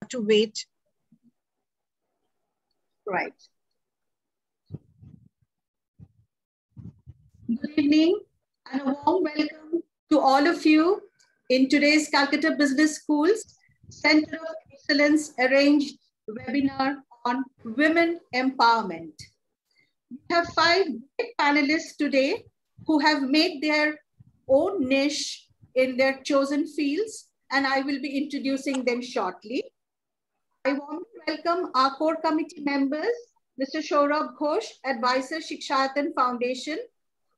have to wait. Right. Good evening and a warm welcome to all of you in today's Calcutta Business School's Center of Excellence arranged webinar on women empowerment. We have 5 great panelists today who have made their own niche in their chosen fields, and I will be introducing them shortly. I want to welcome our core committee members, Mr. Saurabh Ghosh, Advisor, Shikshayatan Foundation,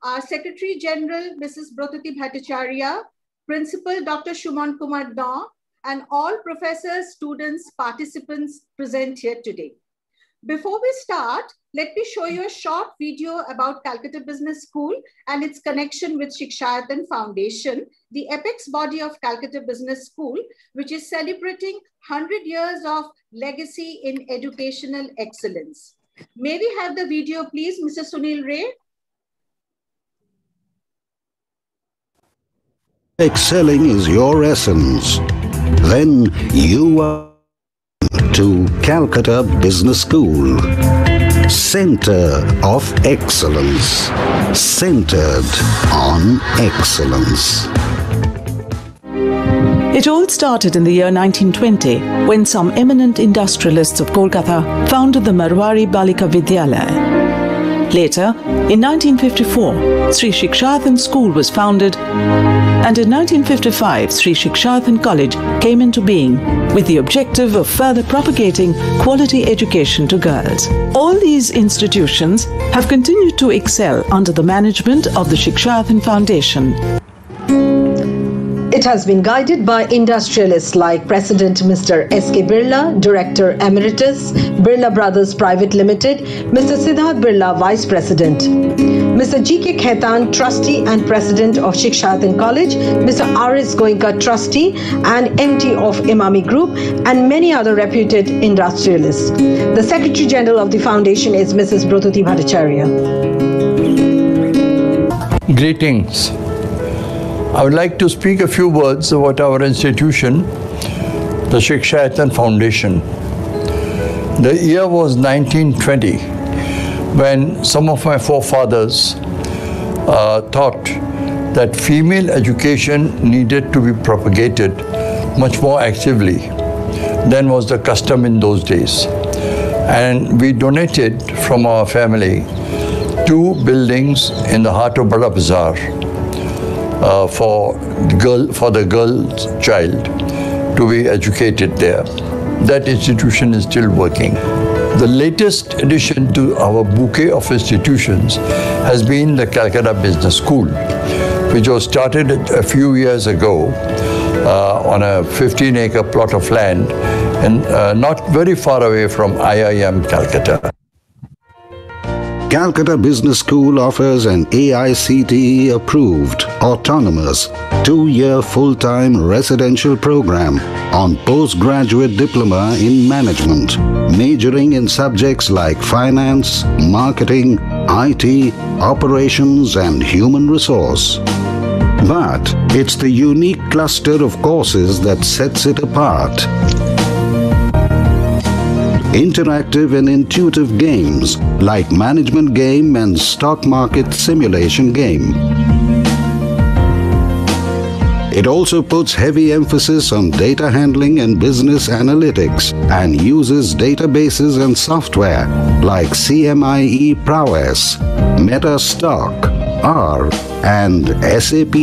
our Secretary General, Mrs. Brotati Bhattacharya, Principal Dr. Shuman Kumar Daw, and all professors, students, participants present here today. Before we start, let me show you a short video about Calcutta Business School and its connection with Shikshayatan Foundation, the apex body of Calcutta Business School, which is celebrating 100 years of legacy in educational excellence. May we have the video, please, Mr. Sunil Ray? Excelling is your essence. Then you are to Calcutta Business School. Center of Excellence. Centered on excellence. It all started in the year 1920 when some eminent industrialists of Kolkata founded the Marwari Balika Vidyalaya. Later, in 1954, Sri Shikshayatan School was founded, and in 1955, Sri Shikshayatan College came into being with the objective of further propagating quality education to girls. All these institutions have continued to excel under the management of the Shikshayatan Foundation. It has been guided by industrialists like President Mr. S.K. Birla, Director Emeritus, Birla Brothers Private Limited, Mr. Siddharth Birla, Vice President, Mr. G.K. Khaitan, Trustee and President of Shikshayatan College, Mr. R.S. Goenka, Trustee and MD of Imami Group, and many other reputed industrialists. The Secretary General of the Foundation is Mrs. Brotati Bhattacharya. Greetings. I would like to speak a few words about our institution, the Shikshayatan Foundation. The year was 1920, when some of my forefathers thought that female education needed to be propagated much more actively than was the custom in those days. And we donated from our family 2 buildings in the heart of Bada Bazaar for the girl child to be educated there. That institution is still working. The latest addition to our bouquet of institutions has been the Calcutta Business School, which was started a few years ago on a 15-acre plot of land and not very far away from IIM Calcutta. Calcutta Business School offers an AICTE approved, autonomous, 2-year full-time residential program on postgraduate diploma in management, majoring in subjects like finance, marketing, IT, operations and human resource. But it's the unique cluster of courses that sets it apart. Interactive and intuitive games like management game and stock market simulation game. It also puts heavy emphasis on data handling and business analytics and uses databases and software like CMIE Prowess, MetaStock, R, and SAP.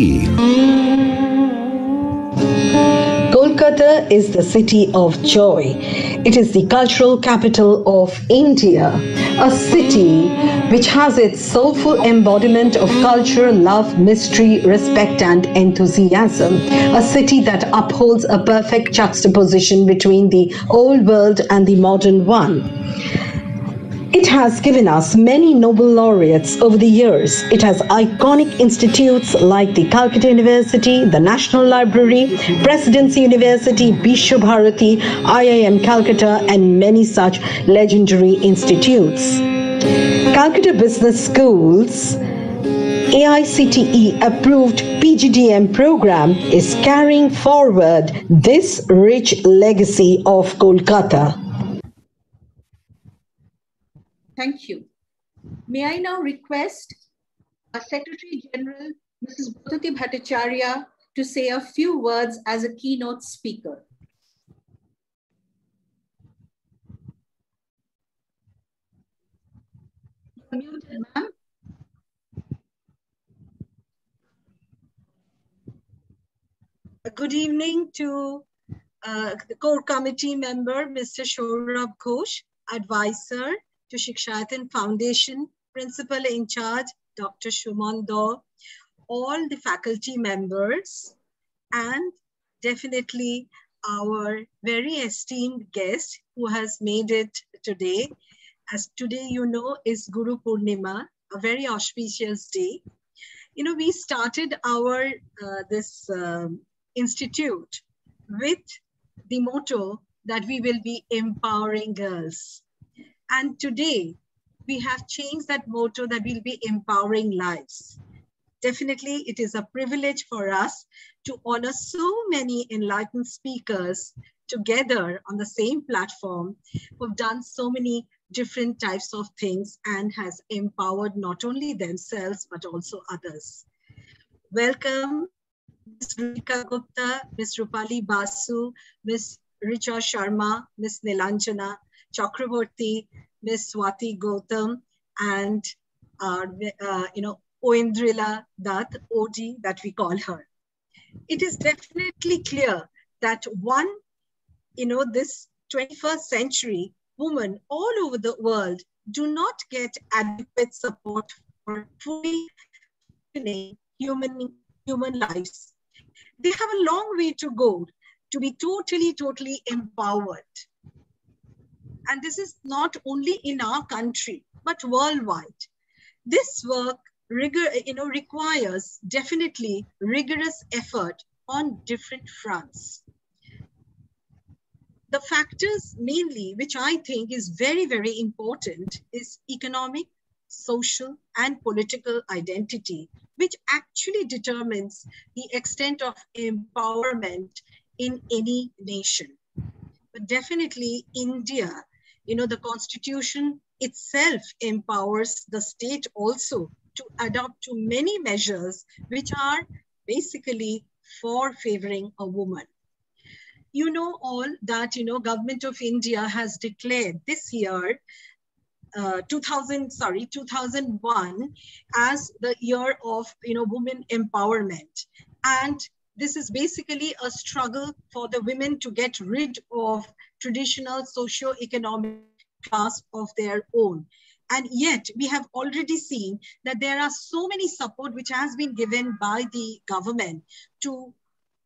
Kolkata is the city of joy. It is the cultural capital of India, a city which has its soulful embodiment of culture, love, mystery, respect and enthusiasm. A city that upholds a perfect juxtaposition between the old world and the modern one. It has given us many Nobel laureates over the years. It has iconic institutes like the Calcutta University, the National Library, Presidency University, Bishwa Bharati, IIM Calcutta, and many such legendary institutes. Calcutta Business Schools AICTE approved PGDM program is carrying forward this rich legacy of Kolkata. Thank you. May I now request our Secretary General, Mrs. Bhuti Bhattacharya, to say a few words as a keynote speaker. Muted, ma'am. Good evening to the core committee member, Mr. Saurabh Ghosh, advisor to Shiksha Foundation, principal in charge, Dr. Shuman Daw, all the faculty members, and definitely our very esteemed guest who has made it today. As today, you know, is Guru Purnima, a very auspicious day. You know, we started our this institute with the motto that we will be empowering girls. And today we have changed that motto that we'll be empowering lives. Definitely it is a privilege for us to honor so many enlightened speakers together on the same platform who've done so many different types of things and has empowered not only themselves, but also others. Welcome, Ms. Ruchika Gupta, Ms. Rupali Basu, Ms. Richa Sharma, Ms. Nilanjana Chakraborty, Ms. Swati Gautam, and Oindrila Dutt, OG that we call her. It is definitely clear that this 21st century women all over the world do not get adequate support for fully functioning human lives. They have a long way to go to be totally empowered. And this is not only in our country, but worldwide. This work requires definitely rigorous effort on different fronts. The factors mainly, which I think is very important, is economic, social, and political identity, which actually determines the extent of empowerment in any nation. But definitely India, the constitution itself empowers the state also to adopt to many measures which are basically for favoring a woman. You know all that, Government of India has declared this year, 2001 as the year of, women empowerment. And this is basically a struggle for the women to get rid of traditional socio-economic class of their own. And yet we have already seen that there are so many support which has been given by the government to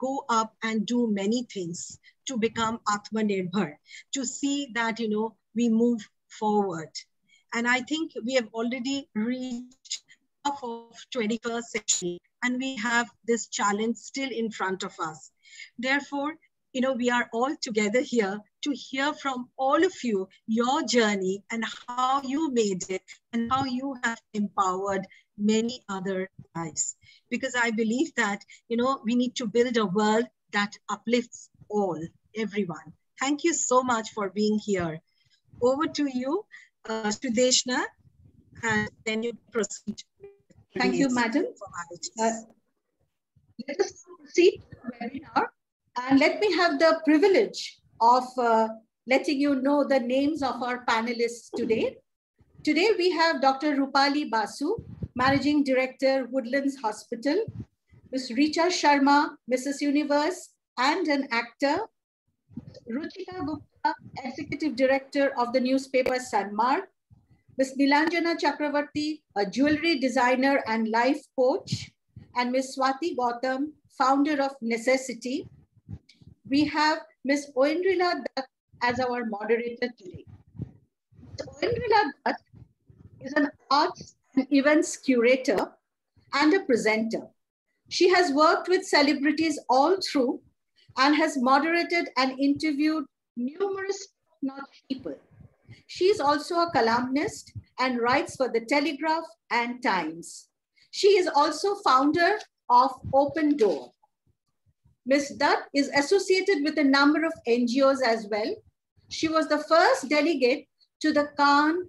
go up and do many things to become Atmanirbhar, to see that, we move forward. And I think we have already reached half of 21st century and we have this challenge still in front of us. Therefore, we are all together here to hear from all of you, your journey and how you made it and how you have empowered many other lives. Because I believe that, we need to build a world that uplifts everyone. Thank you so much for being here. Over to you, Sudeshna, and then you proceed. Thank you, madam. Let us proceed to the webinar. And let me have the privilege of letting you know the names of our panelists today. Today we have Dr. Rupali Basu, Managing Director, Woodlands Hospital, Ms. Richa Sharma, Mrs. Universe and an actor, Ruchika Gupta, Executive Director of the newspaper Sanmark, Ms. Nilanjana Chakraborty, a jewelry designer and life coach, and Ms. Swati Gautam, founder of Necessity. We have Ms. Oindrila Dutt as our moderator today. Ms. Oindrila Dutt is an arts and events curator and a presenter. She has worked with celebrities all through and has moderated and interviewed numerous top-notch people. She is also a columnist and writes for The Telegraph and Times. She is also founder of Open Door. Ms. Dutt is associated with a number of NGOs as well. She was the first delegate to the Cannes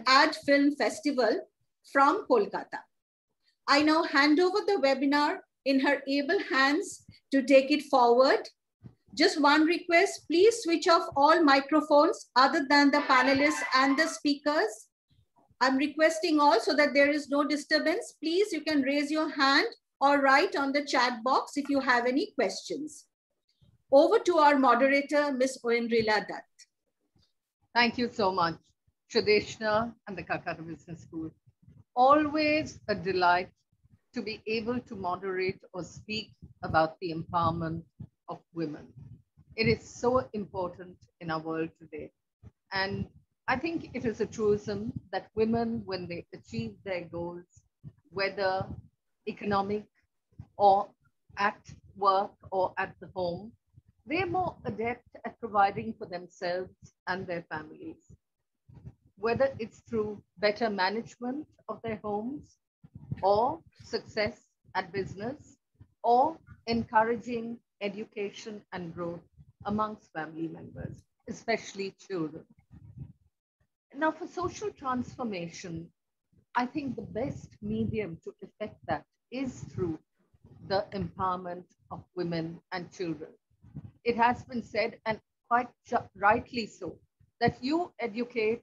Ad Film Festival from Kolkata. I now hand over the webinar in her able hands to take it forward. Just one request, please switch off all microphones other than the panelists and the speakers. I'm requesting all so that there is no disturbance. Please, you can raise your hand or write on the chat box if you have any questions. Over to our moderator, Ms. Oendrila Dutt. Thank you so much, Shradeshna and the Calcutta Business School. Always a delight to be able to moderate or speak about the empowerment of women. It is so important in our world today. And I think it is a truism that women, when they achieve their goals, whether economic or at work or at the home, they're more adept at providing for themselves and their families. Whether it's through better management of their homes or success at business or encouraging education and growth amongst family members, especially children. Now, for social transformation, I think the best medium to effect that is through the empowerment of women and children. It has been said, and quite rightly so, that you educate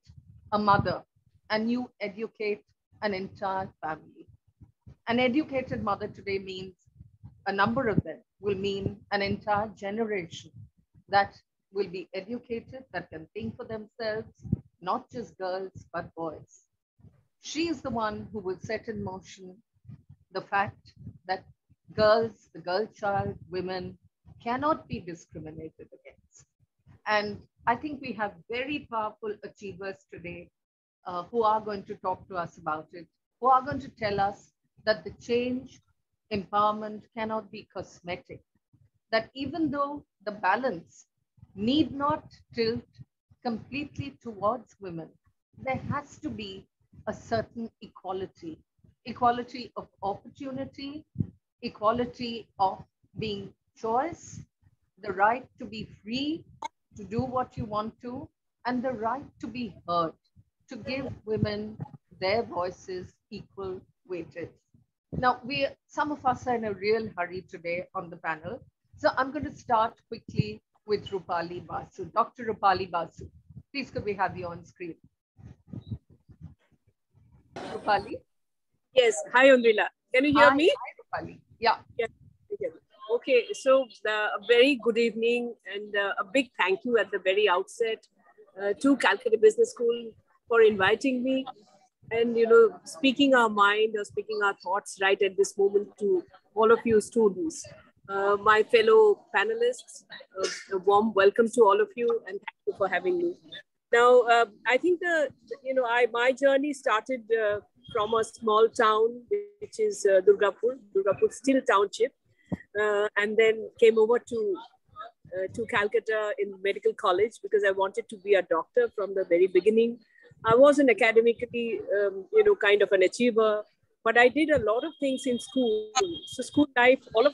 a mother and you educate an entire family. An educated mother today means a number of them will mean an entire generation that will be educated, that can think for themselves, not just girls, but boys. She is the one who will set in motion the fact that girls, the girl child, women cannot be discriminated against. And I think we have very powerful achievers today who are going to talk to us about it, who are going to tell us that the change, empowerment cannot be cosmetic, that even though the balance need not tilt completely towards women, there has to be a certain equality, equality of opportunity, equality of being choice, the right to be free to do what you want to, and the right to be heard, to give women their voices equal weightage. Now, some of us are in a real hurry today on the panel. So I'm going to start quickly with Rupali Basu. Dr. Rupali Basu, please could we have you on screen? Rupali? Yes, hi Oendrila. Can you hear me? Hi, Rupali. Yeah. Okay, so a very good evening and a big thank you at the very outset to Calcutta Business School for inviting me and, speaking our mind or speaking our thoughts right at this moment to all of you students. My fellow panelists, a warm welcome to all of you and thank you for having me. Now, I think my journey started from a small town, which is Durgapur Steel Township, and then came over to Calcutta in medical college because I wanted to be a doctor from the very beginning. I wasn't academically, kind of an achiever, but I did a lot of things in school. So school life, all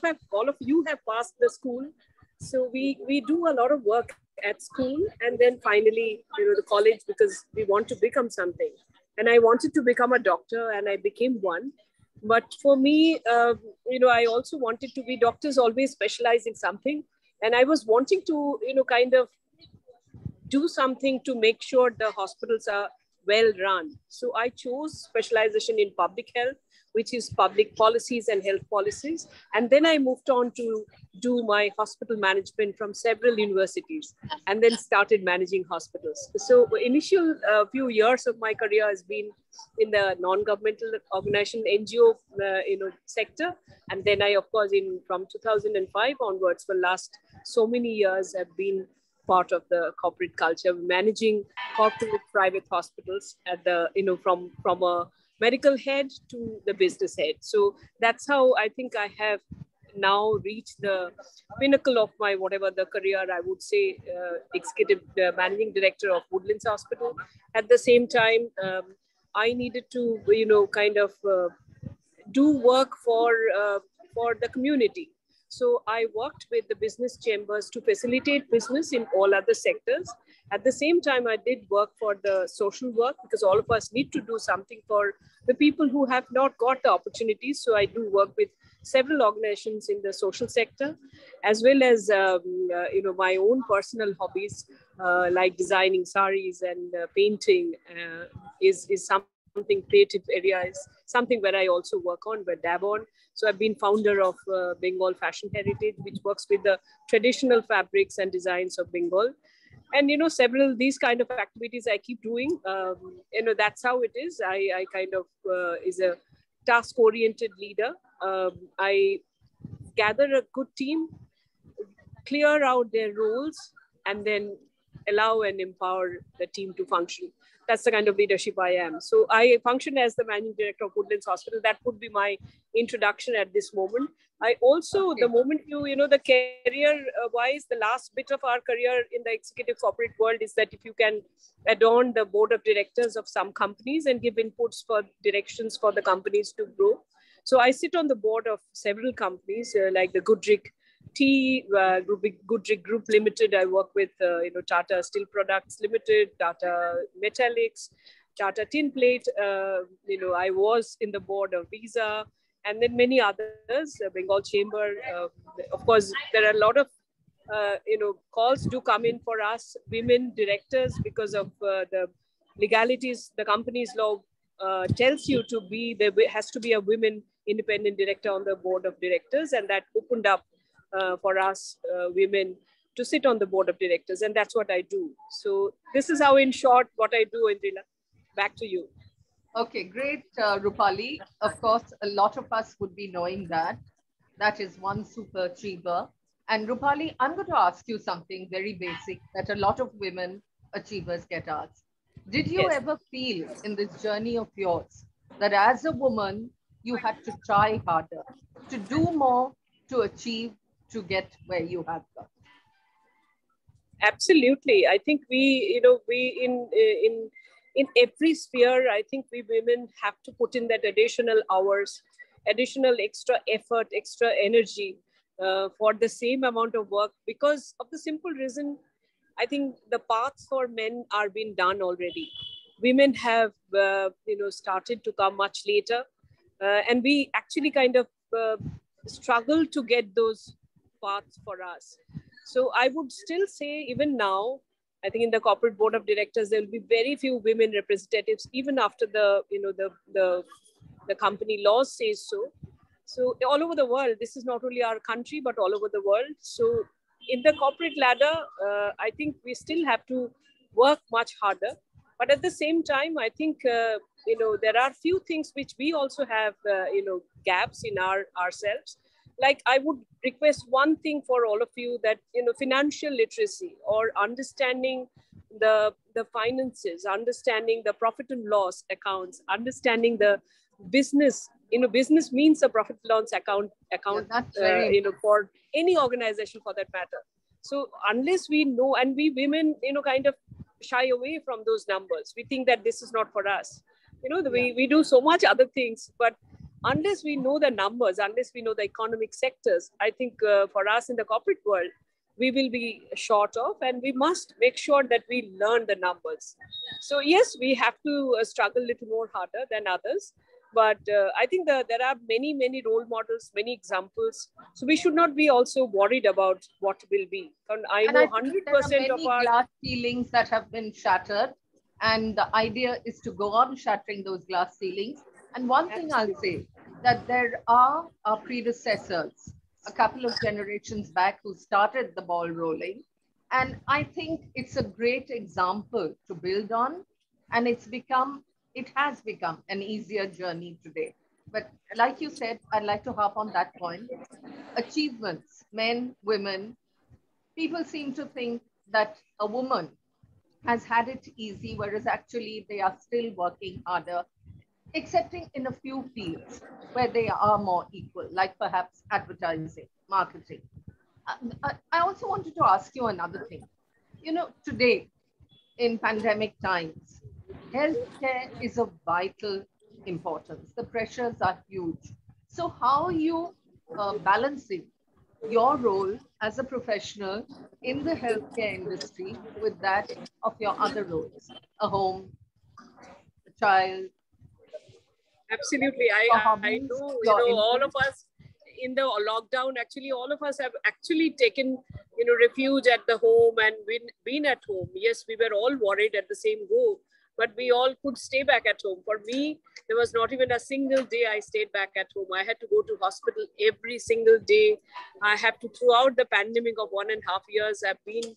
of you have passed the school. So we do a lot of work at school and then finally, the college because we want to become something. And I wanted to become a doctor and I became one. But for me, I also wanted to be doctors always specialize in something. And I was wanting to, kind of do something to make sure the hospitals are well run. So I chose specialization in public health, which is public policies and health policies. And then I moved on to do my hospital management from several universities and then started managing hospitals. So initial few years of my career has been in the non-governmental organization NGO sector. And then I, of course, from 2005 onwards, for last so many years, have been part of the corporate culture, managing corporate private hospitals at the, from a medical head to the business head. So that's how I think I have now reached the pinnacle of my, whatever the career, I would say, executive managing director of Woodlands Hospital. At the same time, I needed to, kind of do work for the community. So I worked with the business chambers to facilitate business in all other sectors. At the same time, I did work for the social work, because all of us need to do something for the people who have not got the opportunities. So I do work with several organizations in the social sector, as well as my own personal hobbies like designing saris and painting is something. Creative area is something where I also work on, but dab on. So I've been founder of Bengal Fashion Heritage, which works with the traditional fabrics and designs of Bengal. And, several these kind of activities I keep doing. That's how it is. I kind of is a task-oriented leader. I gather a good team, clear out their roles, and then allow and empower the team to function. That's the kind of leadership I am. So I function as the managing director of Woodlands Hospital. That would be my introduction at this moment. I also, the moment the career-wise, the last bit of our career in the executive corporate world is that if you can adorn the board of directors of some companies and give inputs for directions for the companies to grow. So I sit on the board of several companies like the Goodrich Goodrich Group Limited. I work with Tata Steel Products Limited, Tata Metallics, Tata Tin Plate. I was in the board of Visa, and then many others. Bengal Chamber. Of course, there are a lot of calls do come in for us women directors because of the legalities. The company's law tells you to be there has to be a women independent director on the board of directors, and that opened up for us women to sit on the board of directors, and that's what I do. So this is how, in short, what I do, Indrila. Back to you. Okay, great, Rupali. Of course, a lot of us would be knowing that. That is one super achiever. And Rupali, I'm going to ask you something very basic that a lot of women achievers get asked. Did you ever feel in this journey of yours that as a woman, you had to try harder, to do more, to achieve, to get where you have got? Absolutely. I think we in every sphere, I think we women have to put in that additional hours, additional extra effort, extra energy for the same amount of work, because of the simple reason, I think the paths for men are being done already. Women have, started to come much later, and we actually kind of struggle to get those paths for us. So I would still say, even now, I think in the corporate board of directors, there will be very few women representatives, even after the company laws say so. So all over the world, this is not only our country, but all over the world. So in the corporate ladder, I think we still have to work much harder. But at the same time, I think, there are few things which we also have, gaps in ourselves. Like, I would request one thing for all of you, that, financial literacy, or understanding the finances, understanding the profit and loss accounts, understanding the business. Business means a profit and loss account, for any organization for that matter. So unless we know, and we women, kind of shy away from those numbers. We think that this is not for us. We do so much other things, but unless we know the numbers, unless we know the economic sectors, I think for us in the corporate world, we will be short of, and we must make sure that we learn the numbers. So yes, we have to struggle a little more harder than others. But I think there are many, many role models, many examples. So we should not be also worried about what will be. And I know 100% of our glass ceilings that have been shattered. And the idea is to go on shattering those glass ceilings. And one thing I'll say, that there are our predecessors, a couple of generations back, who started the ball rolling. And I think it's a great example to build on. And it has become an easier journey today. But like you said, I'd like to harp on that point. Achievements, men, women, people seem to think that a woman has had it easy, whereas actually they are still working harder, excepting in a few fields where they are more equal, like perhaps advertising, marketing. I also wanted to ask you another thing. Today, in pandemic times, healthcare is of vital importance. The pressures are huge. So how are you balancing your role as a professional in the healthcare industry with that of your other roles, a home, a child, Absolutely. your I hobbies, know, your all of interests? us in the lockdown, actually, all of us have actually taken, refuge at the home and been at home. Yes, we were all worried at the same go, but we all could stay back at home. For me, there was not even a single day I stayed back at home. I had to go to hospital every single day. I have to, throughout the pandemic of 1.5 years, I've been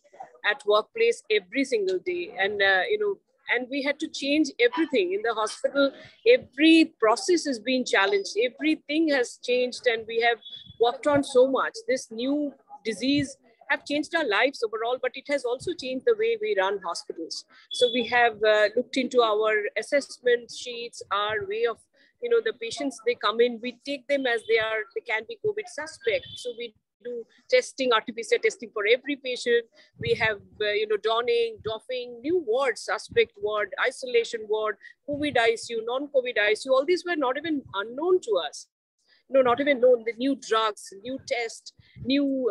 at workplace every single day. And we had to change everything in the hospital. Every process has been challenged. Everything has changed, and we have worked on so much. This new disease have changed our lives overall, but it has also changed the way we run hospitals. So we have looked into our assessment sheets, our way of, the patients, they come in, we take them as they can be COVID suspect. So we do testing, RT-PCR testing for every patient. We have, doffing, new wards, suspect ward, isolation ward, COVID ICU, non-COVID ICU. All these were not even unknown to us. Not even known. The new drugs, new test, new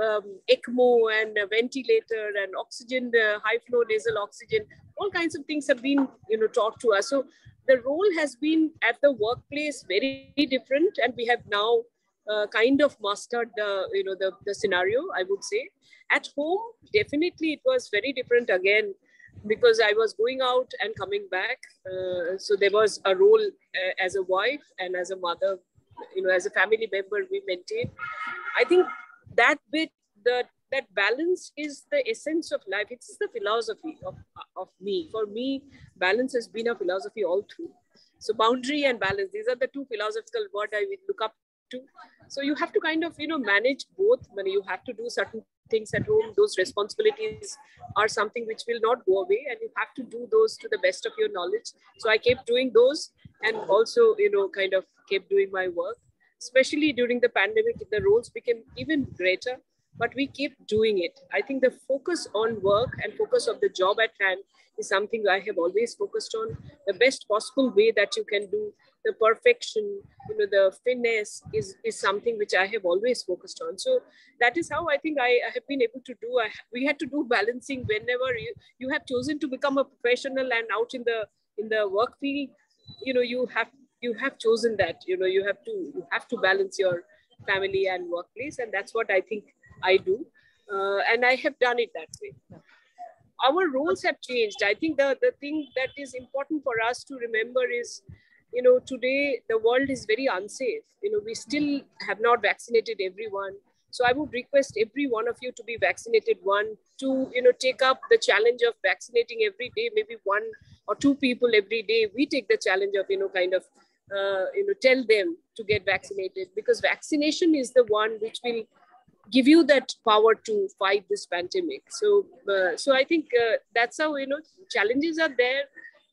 ECMO and ventilator and oxygen, high flow nasal oxygen, all kinds of things have been, taught to us. So the role has been at the workplace very different, and we have now kind of mastered the scenario, I would say. At home, definitely it was very different again, because I was going out and coming back. So there was a role as a wife and as a mother, as a family member we maintain. I think that bit, that balance is the essence of life. It's the philosophy of me. For me, balance has been a philosophy all through. So boundary and balance, these are the two philosophical words I would look up to. So you have to kind of, manage both. You have to do certain things at home. Those responsibilities are something which will not go away, and you have to do those to the best of your knowledge. So I kept doing those, and also, kind of kept doing my work. Especially during the pandemic, the roles became even greater, but we kept doing it. I think the focus on work and focus of the job at hand is something I have always focused on. The best possible way that you can do, the perfection, the finesse is something which I have always focused on. So that is how I think I have been able to do. We had to do balancing whenever you have chosen to become a professional and out in the work field. You have chosen that. You have to balance your family and workplace, and that's what I think I do, and I have done it that way. Our roles have changed. I think the thing that is important for us to remember is, today the world is very unsafe. We still have not vaccinated everyone. So I would request every one of you to be vaccinated, to take up the challenge of vaccinating every day, maybe 1 or 2 people every day. We take the challenge of, tell them to get vaccinated, because vaccination is the one which will give you that power to fight this pandemic. So I think that's how, challenges are there.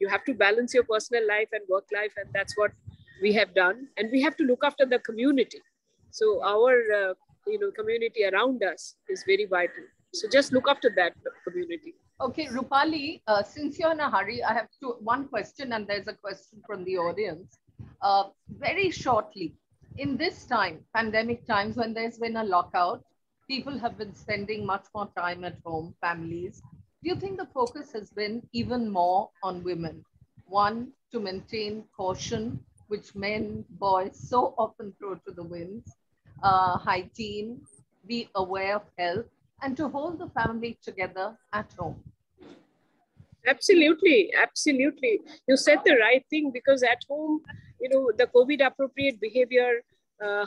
You have to balance your personal life and work life, and that's what we have done. And we have to look after the community. So our, community around us is very vital. So just look after that community. Okay, Rupali, since you're in a hurry, I have one question, and there's a question from the audience. Very shortly, in this time, pandemic times, when there's been a lockout, people have been spending much more time at home, families. Do you think the focus has been even more on women? One, to maintain caution, which men, boys so often throw to the winds, hygiene, be aware of health, and to hold the family together at home. Absolutely. You said the right thing, because at home, the COVID appropriate behavior,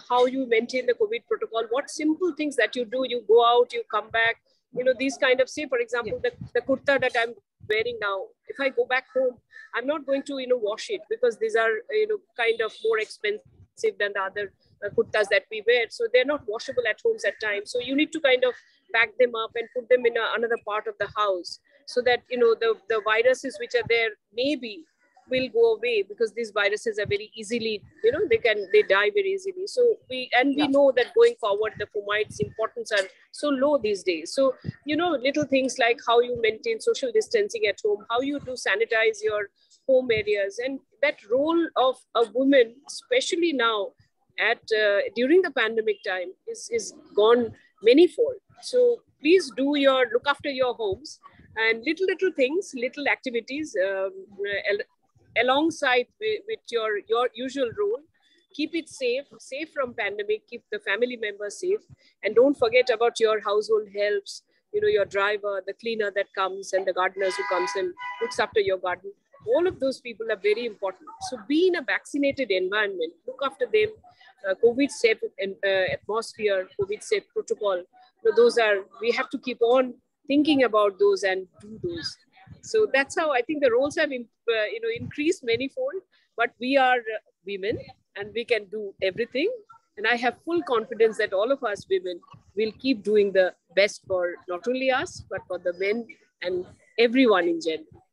how you maintain the COVID protocol, what simple things that you do, you go out, you come back, these kind of, say, for example, the kurta that I'm wearing now, if I go back home, I'm not going to, wash it, because these are, kind of more expensive than the other kurtas that we wear. So they're not washable at homes at times. So you need to kind of pack them up and put them in another part of the house, so that, the viruses which are there maybe will go away, because these viruses are very easily, they die very easily. So we know that going forward, the fomites importance are so low these days. So, little things like how you maintain social distancing at home, how you do sanitize your home areas, and that role of a woman, especially now, during the pandemic time is gone manyfold. So please look after your homes, and little things, little activities alongside with your usual role. Keep it safe from pandemic, keep the family members safe, and don't forget about your household helps, your driver, the cleaner that comes, and the gardeners who comes and looks after your garden. All of those people are very important. So be in a vaccinated environment, look after them. COVID safe atmosphere, COVID safe protocol. We have to keep on thinking about those and do those. So that's how I think the roles have increased manyfold, but we are women and we can do everything. And I have full confidence that all of us women will keep doing the best for not only us, but for the men and everyone in general.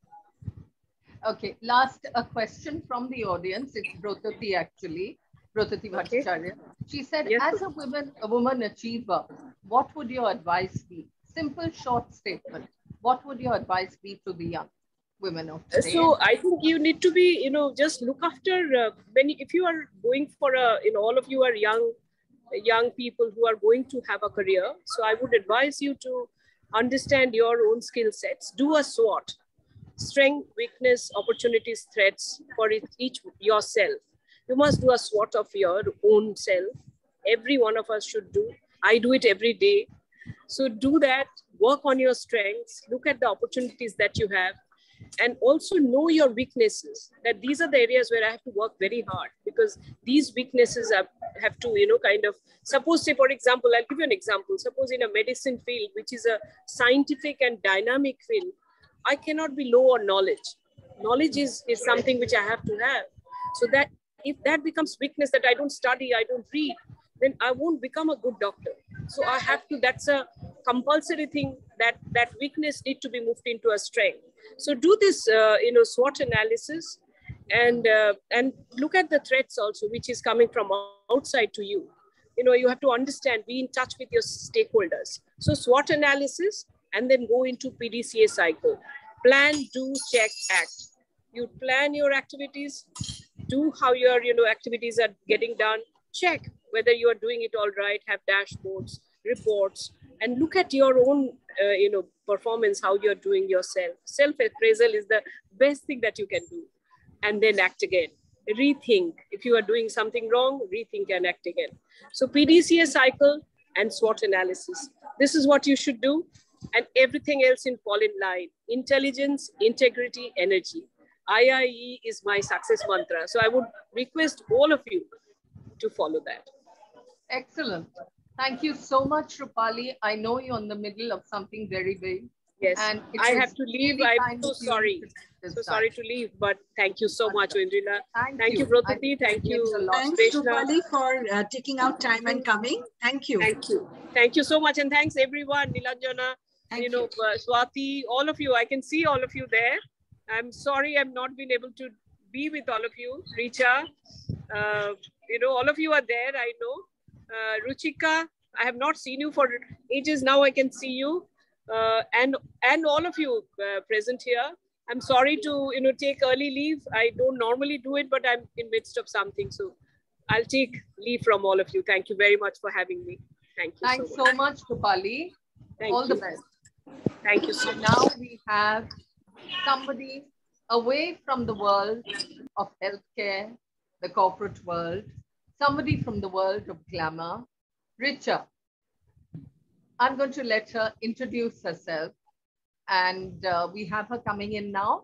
Okay, last a question from the audience. It's Brotati actually, Brotati Bhattacharya. She said, yes, as a woman achiever, what would your advice be? Simple, short statement. What would your advice be to the young women of today? So I think you need to be, just look after, if you are going for all of you are young people who are going to have a career. So I would advise you to understand your own skill sets. Do a SWOT. Strength, weakness, opportunities, threats for each yourself. You must do a SWOT of your own self. Every one of us should do. I do it every day. So do that, work on your strengths, look at the opportunities that you have, and also know your weaknesses, that these are the areas where I have to work very hard, because these weaknesses have to, suppose, say, for example, I'll give you an example. Suppose in a medicine field, which is a scientific and dynamic field, I cannot be low on knowledge. Knowledge is something which I have to have. So that if that becomes weakness, that I don't study, I don't read, then I won't become a good doctor. So I have to, that's a compulsory thing, that weakness need to be moved into a strength. So do this, SWOT analysis, and look at the threats also, which is coming from outside to you. You have to understand, be in touch with your stakeholders. So SWOT analysis, and then go into PDCA cycle. Plan, do, check, act. You plan your activities, do how your activities are getting done, check whether you are doing it all right, have dashboards, reports, and look at your own performance, how you're doing yourself. Self-appraisal is the best thing that you can do. And then act again. Rethink. If you are doing something wrong, rethink and act again. So PDCA cycle and SWOT analysis. This is what you should do. And everything else in fall in line. Intelligence, integrity, energy. IIE is my success mantra. So I would request all of you to follow that. Excellent. Thank you so much, Rupali. I know you're in the middle of something very big. Yes, and I have to leave. Really, I'm so sorry. So sorry to leave, but thank you so much, Indrila. Thank you, Brotati. Thank you. Thanks, Rupali, for taking out time and coming. Thank you. Thank you. Thank you so much. And thanks everyone, Nilanjana, Swati, all of you. I can see all of you there. I'm sorry I've not been able to be with all of you. Richa, all of you are there, I know. Ruchika, I have not seen you for ages. Now I can see you. And all of you present here. I'm sorry to take early leave. I don't normally do it, but I'm in midst of something. So I'll take leave from all of you. Thank you very much for having me. Thank you. Thanks so much, Rupali. All the best. Thank you so much. Now we have somebody away from the world of healthcare, the corporate world, somebody from the world of glamour, Richa. I'm going to let her introduce herself, and we have her coming in now.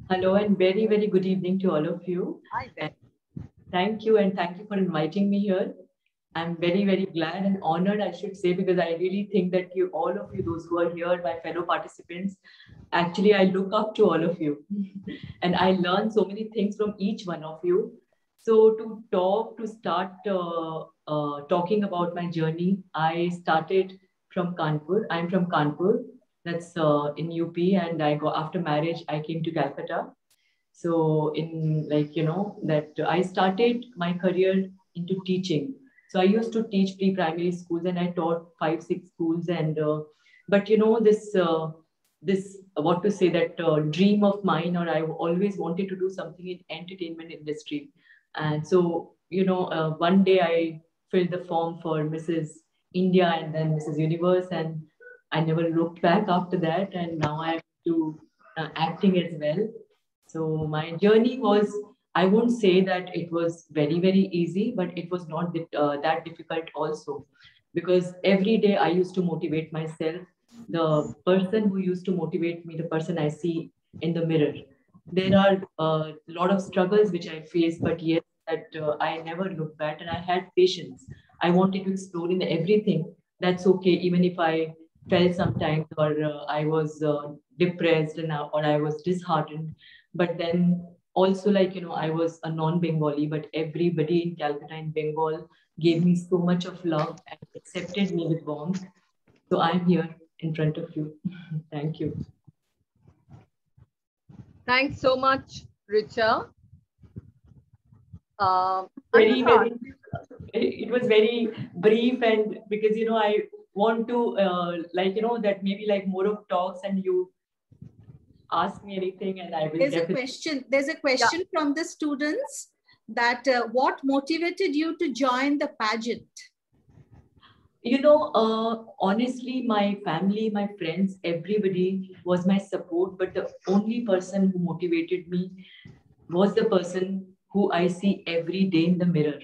Hello and very, very good evening to all of you. Hi there. Thank you, and thank you for inviting me here. I'm very, very glad and honored, I should say, because I really think that all of you, those who are here, my fellow participants, actually, I look up to all of you. And I learn so many things from each one of you. So to start talking about my journey, I started from Kanpur. I'm from Kanpur, that's in UP, and after marriage, I came to Calcutta. So I started my career into teaching. So I used to teach pre-primary schools, and I taught 5-6 schools. And but dream of mine, or I always wanted to do something in entertainment industry. And so, one day I filled the form for Mrs. India and then Mrs. Universe, and I never looked back after that. And now I'm to acting as well. So my journey was, I won't say that it was very, very easy, but it was not that difficult also. Because every day I used to motivate myself. The person who used to motivate me, the person I see in the mirror. There are a lot of struggles which I faced, but yes, that I never looked back and I had patience. I wanted to explore in everything. That's okay, even if I felt sometimes or I was depressed or I was disheartened. But then also, I was a non-Bengali, but everybody in Calcutta and Bengal gave me so much of love and accepted me with warmth. So I'm here in front of you. Thank you. Thanks so much, Richa. It was very brief, and because I want to that maybe more of talks, and you ask me anything and I will. There's a question from the students that what motivated you to join the pageant? Honestly, my family, my friends, everybody was my support, but the only person who motivated me was the person who I see every day in the mirror.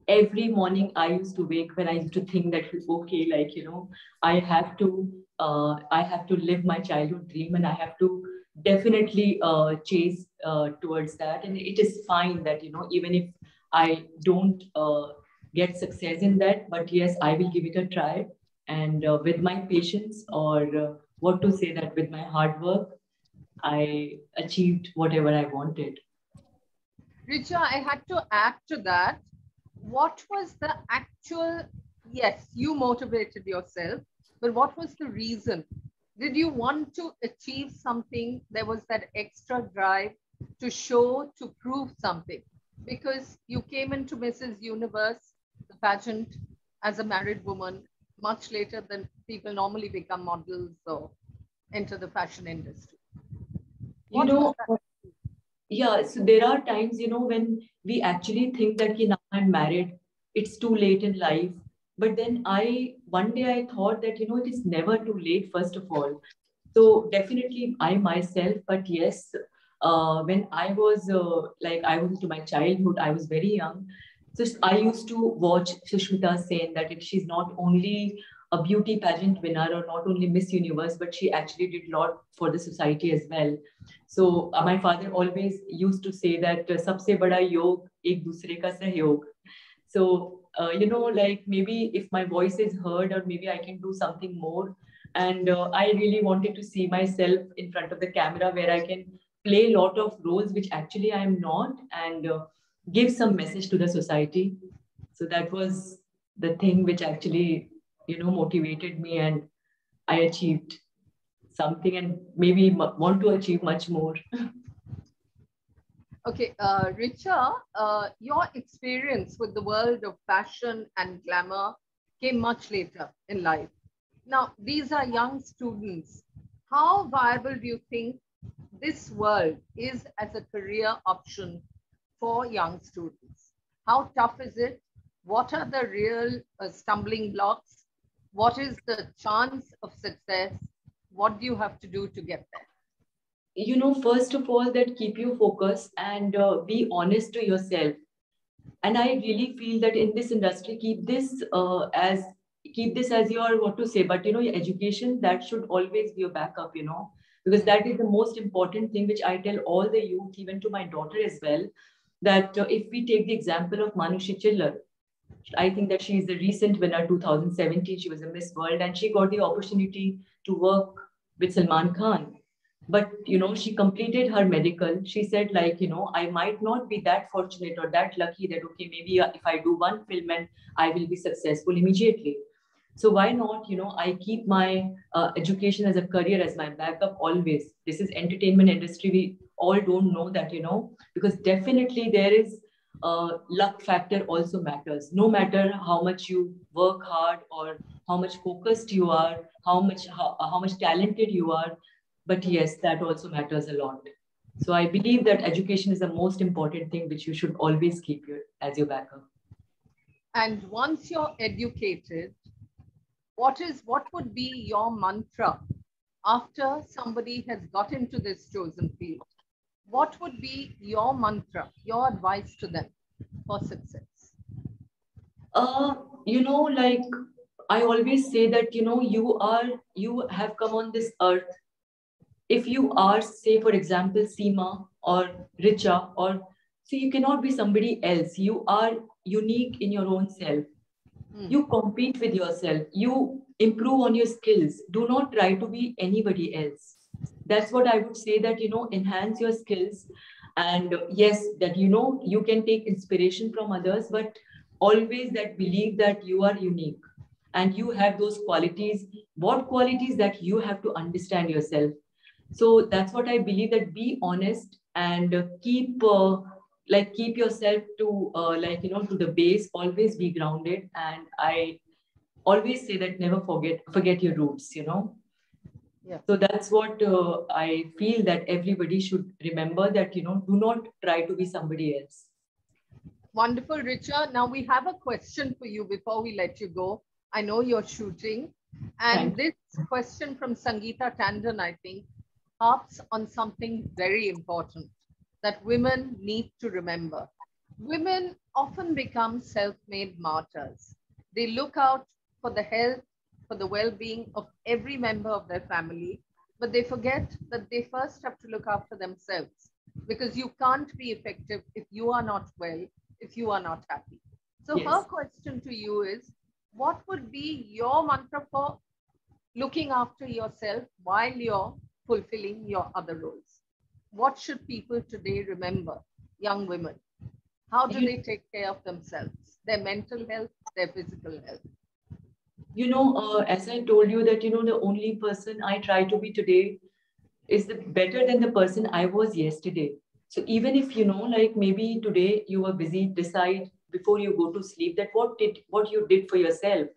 Every morning I used to wake when I used to think that, okay, I have to live my childhood dream, and I have to definitely chase towards that. And it is fine that, even if I don't get success in that, but yes, I will give it a try. And with my patience, or what to say, that with my hard work, I achieved whatever I wanted. Richa, I had to add to that. What was the actual, yes, you motivated yourself, but what was the reason? Did you want to achieve something? There was that extra drive to show, to prove something, because you came into Mrs. Universe, the pageant, as a married woman, much later than people normally become models or enter the fashion industry. Yeah, so there are times, when we actually think that now I'm married, it's too late in life. But then one day I thought that, it is never too late, first of all. So definitely I myself, but yes, when I was I was into my childhood, I was very young. So I used to watch Sushmita Sen, that she's not only a beauty pageant winner or not only Miss Universe, but she actually did a lot for the society as well. So my father always used to say that sabse bada yog ek dusre ka sahyog. So maybe if my voice is heard, or maybe I can do something more. And I really wanted to see myself in front of the camera, where I can play a lot of roles which actually I am not, and give some message to the society. So that was the thing which actually motivated me, and I achieved something, and maybe want to achieve much more. Okay, Richa, your experience with the world of fashion and glamour came much later in life. Now, these are young students. How viable do you think this world is as a career option for young students? How tough is it? What are the real stumbling blocks? What is the chance of success? What do you have to do to get there? First of all, that keep you focused and be honest to yourself. And I really feel that in this industry, keep this as your, what to say, but your education, that should always be your backup, because that is the most important thing, which I tell all the youth, even to my daughter as well, that if we take the example of Manushi Chillar, I think that she is the recent winner 2017. She was a Miss World, and she got the opportunity to work with Salman Khan. But, she completed her medical. She said, I might not be that fortunate or that lucky that, okay, maybe if I do one film and I will be successful immediately. So why not, I keep my education as a career, as my backup always. This is entertainment industry. We all don't know that, because definitely there is luck factor also matters. No matter how much you work hard or how much focused you are, how much talented you are. But yes, that also matters a lot. So I believe that education is the most important thing which you should always keep as your backup. And once you're educated, what would be your mantra after somebody has got into this chosen field? What would be your mantra, your advice to them for success? Like I always say that, you have come on this earth. If you are, say, for example, Seema or Richa, so you cannot be somebody else. You are unique in your own self. You compete with yourself. You improve on your skills. Do not try to be anybody else. That's what I would say, that, enhance your skills. And yes, that, you can take inspiration from others, but always that believe that you are unique and you have those qualities. What qualities that you have to understand yourself. So that's what I believe, that be honest and keep yourself to to the base. Always be grounded, and I always say that never forget your roots. Yeah. So that's what I feel that everybody should remember, that do not try to be somebody else. Wonderful, Richa. Now we have a question for you before we let you go. I know you're shooting, and this question from Sangeeta Tandon, I think, harps on something very important that women need to remember. Women often become self-made martyrs. They look out for the health, for the well-being of every member of their family, but they forget that they first have to look after themselves, because you can't be effective if you are not well, if you are not happy. So Yes. Her question to you is, what would be your mantra for looking after yourself while you're fulfilling your other roles? What should people today remember, young women? How do they take care of themselves, their mental health, their physical health? As I told you that, the only person I try to be today is better than the person I was yesterday. So even if, like maybe today you were busy, decide before you go to sleep that what you did for yourself.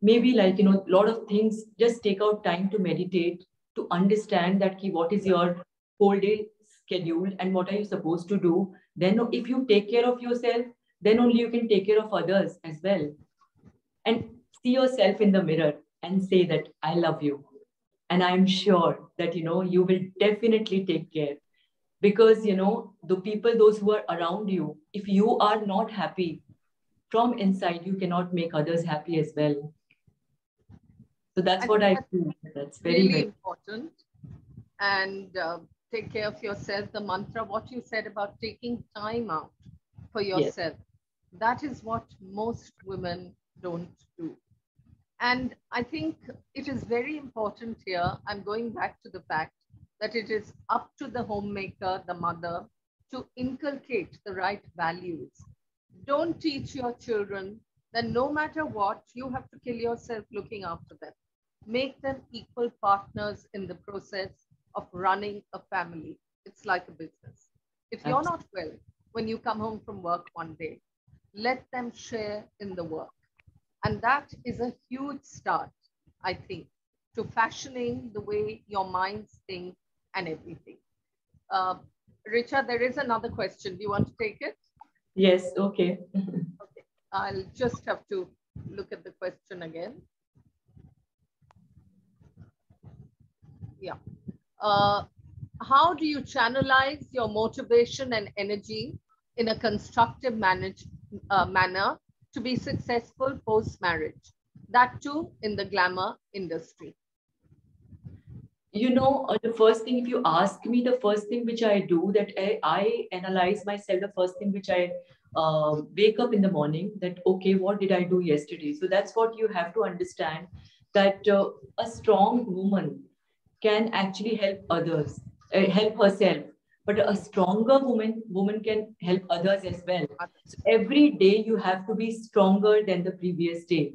Maybe a lot of things, just take out time to meditate, to understand that what is your whole day schedule and what are you supposed to do. Then if you take care of yourself, then only you can take care of others as well. And see yourself in the mirror and say that I love you. And I'm sure that, you will definitely take care, because, the people, those who are around you, if you are not happy from inside, you cannot make others happy as well. So that's what I feel. That's very, really very important. And take care of yourself. The mantra, what you said about taking time out for yourself, yes. That is what most women don't do. And I think it is very important here. I'm going back to the fact that it is up to the homemaker, the mother, to inculcate the right values. Don't teach your children that no matter what, you have to kill yourself looking after them. Make them equal partners in the process of running a family. It's like a business. If you're not well, when you come home from work one day, let them share in the work. And that is a huge start, I think, to fashioning the way your minds think and everything. Richa, there is another question. Do you want to take it? Yes, okay. Okay. I'll just have to look at the question again. Yeah. How do you channelize your motivation and energy in a constructive manner to be successful post-marriage, that too in the glamour industry? The first thing, if you ask me, the first thing which I do, that I analyze myself, the first thing which I wake up in the morning, that, okay, what did I do yesterday? So that's what you have to understand, that a strong woman can actually help others, help herself. But a stronger woman can help others as well. So every day you have to be stronger than the previous day.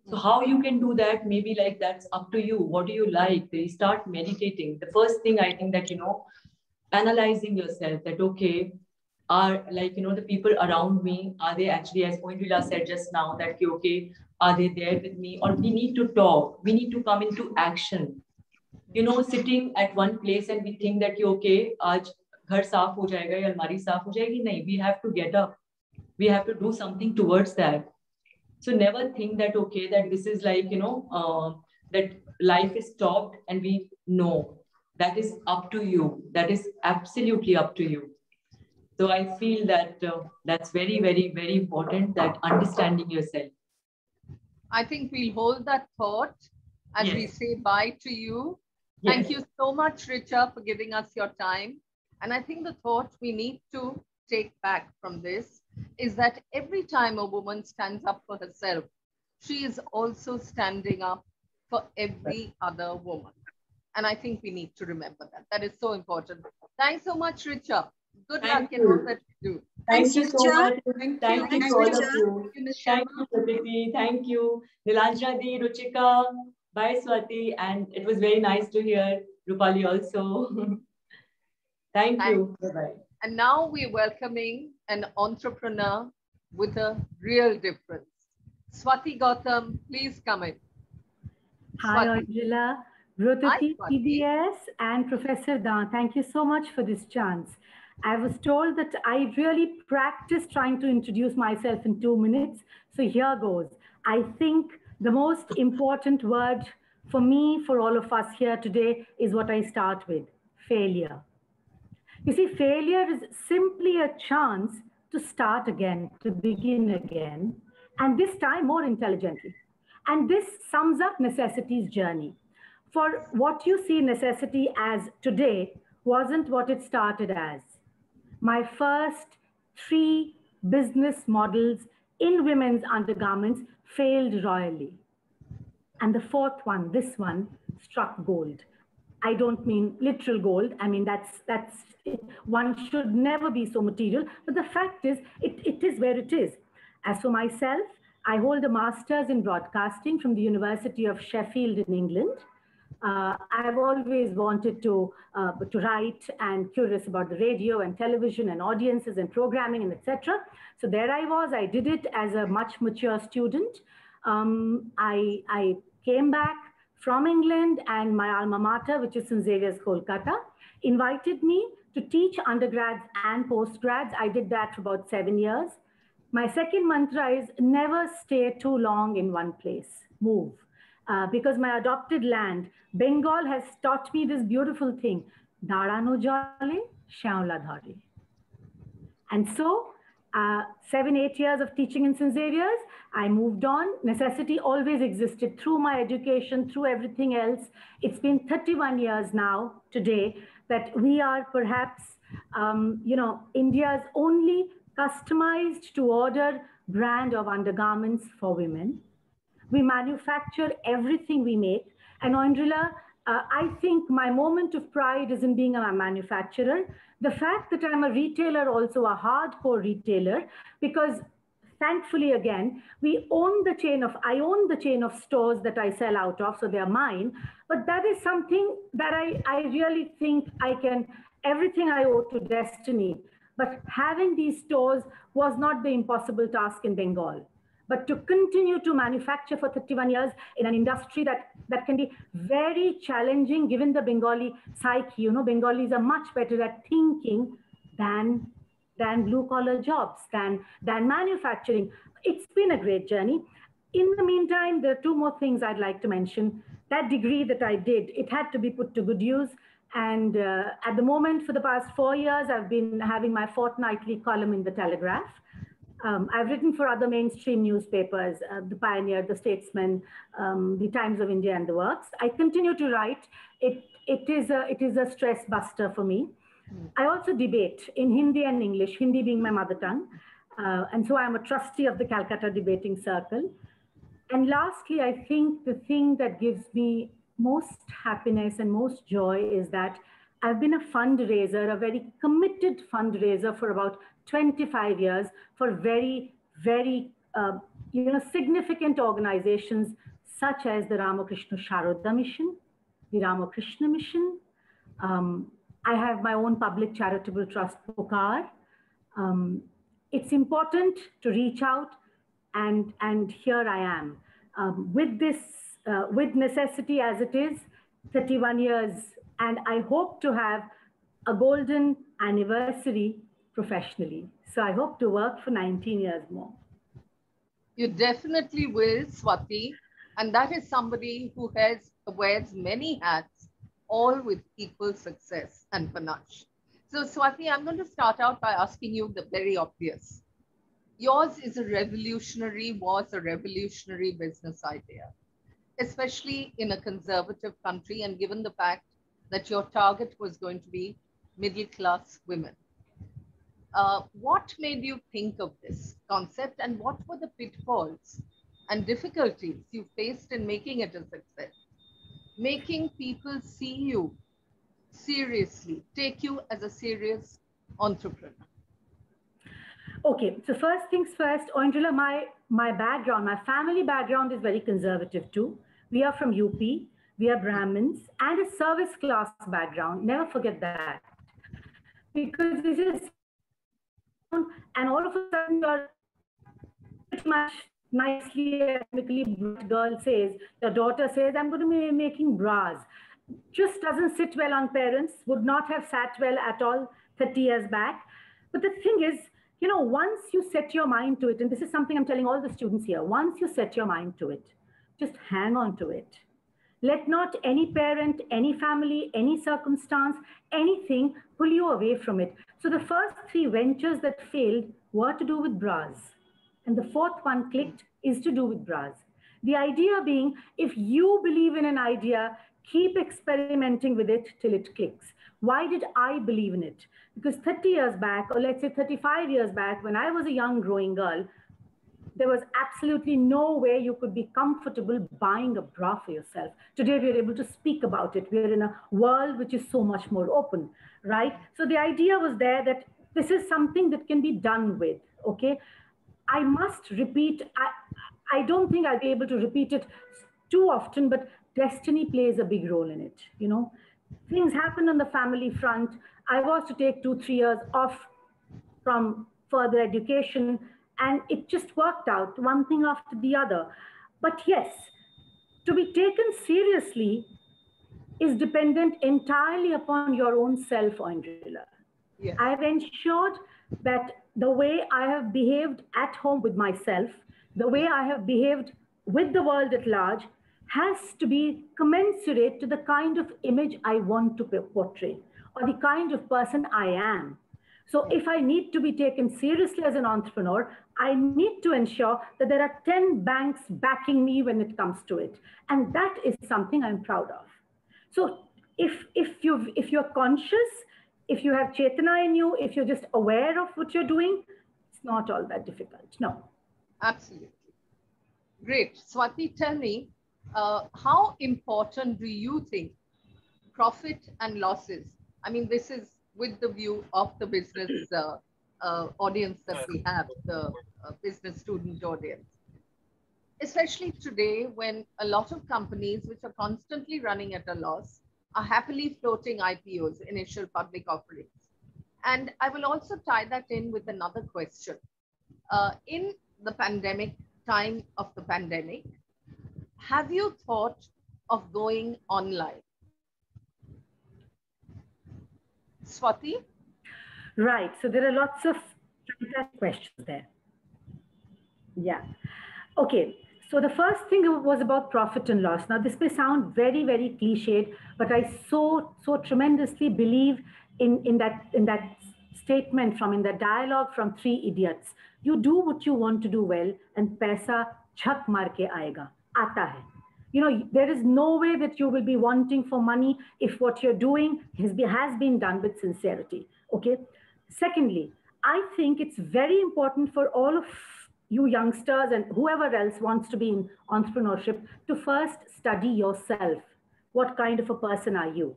So how you can do that? Maybe that's up to you. What do you like? They start meditating. The first thing I think that, analyzing yourself, that, okay, are the people around me, are they actually, as Oindrila said just now, that, okay, are they there with me? Or we need to talk. We need to come into action. you know, sitting at one place and we think that, okay, aaj ghar saaf ho jayega, ya almari saaf ho jayegi. Nahi, we have to get up. We have to do something towards that. So never think that, okay, that this is like, you know, that life is stopped and we know that is up to you. That is absolutely up to you. So I feel that that's very, very, very important, that understanding yourself. I think we'll hold that thought as Yes. we say bye to you. Yes. Thank you so much, Richa, for giving us your time. And I think the thought we need to take back from this is that every time a woman stands up for herself, she is also standing up for every other woman. And I think we need to remember that. That is so important. Thanks so much, Richa. Good luck in all that you do. Thank you so much. Thank Thank you. you to all of you. Thank you, Ms. Thank Sharma. you, Pratiti. Thank you, Nilanjana Di, Ruchika. Bye, Swati. And it was very nice to hear Rupali also. Thank you. Bye-bye. And now we're welcoming an entrepreneur with a real difference. Swati Gautam, please come in. Hi, Swati. Angela, Hi, Rotati, Swati. PBS, and Professor Dan. Thank you so much for this chance. I was told that I really practiced trying to introduce myself in 2 minutes. So here goes. I think the most important word for me, for all of us here today, is what I start with: failure. You see, failure is simply a chance to start again, to begin again, and this time more intelligently. And this sums up necessity's journey. For what you see necessity as today wasn't what it started as. My first 3 business models in women's undergarments failed royally. And the 4th one, this one, struck gold. I don't mean literal gold. I mean, that's one should never be so material. But the fact is, it is where it is. As for myself, I hold a master's in broadcasting from the University of Sheffield in England. I've always wanted to write and curious about the radio and television and audiences and programming and etc. So there I was. I did it as a much mature student. I came back from England, and my alma mater, which is St. Xavier's, Kolkata, invited me to teach undergrads and postgrads. I did that for about 7 years. My second mantra is never stay too long in one place, move. Because my adopted land, Bengal, has taught me this beautiful thing, Darano jale, shaula dhare. And so, 7-8 years of teaching in St. Xavier's, I moved on. Necessity always existed through my education, through everything else. It's been 31 years now, today, that we are perhaps, India's only customized to order brand of undergarments for women. We manufacture everything we make. And Andrila, I think my moment of pride is in being a manufacturer. The fact that I'm a retailer, also a hardcore retailer, because thankfully, again, I own the chain of stores that I sell out of, so they're mine. But that is something that I really think everything I owe to destiny. But having these stores was not the impossible task in Bengal. But to continue to manufacture for 31 years in an industry that can be very challenging given the Bengali psyche. Bengalis are much better at thinking than blue-collar jobs, than manufacturing. It's been a great journey. In the meantime, there are 2 more things I'd like to mention. That degree that I did, it had to be put to good use. And at the moment, for the past 4 years, I've been having my fortnightly column in the Telegraph. I've written for other mainstream newspapers, The Pioneer, The Statesman, The Times of India, and The Works. I continue to write. It is a stress buster for me. I also debate in Hindi and English, Hindi being my mother tongue. And so I'm a trustee of the Calcutta Debating Circle. And lastly, I think the thing that gives me most happiness and most joy is that I've been a fundraiser, a very committed fundraiser for about 25 years for very, very significant organizations such as the Ramakrishna Sharoda Mission, the Ramakrishna Mission. I have my own public charitable trust, Pokar. It's important to reach out, and here I am. With necessity as it is, 31 years, and I hope to have a golden anniversary professionally. So I hope to work for 19 years more. You definitely will, Swati. And that is somebody who wears many hats, all with equal success and panache. So Swati, I'm going to start out by asking you the very obvious. Yours was a revolutionary business idea, especially in a conservative country and given the fact that your target was going to be middle-class women. What made you think of this concept, and what were the pitfalls and difficulties you faced in making it a success? Making people see you seriously, take you as a serious entrepreneur. Okay, so first things first, Angela, my background, my family background is very conservative too. We are from UP, we are Brahmins, and a service class background. Never forget that. Because this is, and all of a sudden you're pretty much nicely, academically girl says, your daughter says, I'm going to be making bras. Just doesn't sit well on parents, would not have sat well at all 30 years back. But the thing is, you know, once you set your mind to it, and this is something I'm telling all the students here, once you set your mind to it, just hang on to it. Let not any parent, any family, any circumstance, anything pull you away from it. So the first 3 ventures that failed were to do with bras. And the 4th one clicked is to do with bras. The idea being, if you believe in an idea, keep experimenting with it till it clicks. Why did I believe in it? Because 30 years back, or let's say 35 years back, when I was a young growing girl, there was absolutely no way you could be comfortable buying a bra for yourself. Today, we're able to speak about it. We're in a world which is so much more open, right? So the idea was there that this is something that can be done with, okay? I must repeat, I don't think I'll be able to repeat it too often, but destiny plays a big role in it, you know? Things happened on the family front. I was to take 2-3 years off from further education, and it just worked out, one thing after the other. But yes, to be taken seriously is dependent entirely upon your own self, Angela. Yes. I've ensured that the way I have behaved at home with myself, the way I have behaved with the world at large, has to be commensurate to the kind of image I want to portray, or the kind of person I am. So if I need to be taken seriously as an entrepreneur, I need to ensure that there are 10 banks backing me when it comes to it. And that is something I'm proud of. So if you're conscious, if you have Chetana in you, if you're just aware of what you're doing, it's not all that difficult, no. Absolutely. Great. Swati, tell me, how important do you think profit and losses? I mean, this is with the view of the business audience that we have, the business student audience. Especially today, when a lot of companies which are constantly running at a loss are happily floating IPOs, initial public offerings. And I will also tie that in with another question. In the pandemic, time of the pandemic, have you thought of going online? Swati? Right. So there are lots of questions there. Yeah. Okay. So the first thing was about profit and loss. Now, this may sound very, very cliched, but I so tremendously believe in that statement in that dialogue from Three Idiots. You do what you want to do well, and paisa chak maar ke aayega. Aata hai. You know, there is no way that you will be wanting for money if what you're doing has been done with sincerity. Okay. Secondly, I think it's very important for all of you youngsters and whoever else wants to be in entrepreneurship to first study yourself. What kind of a person are you?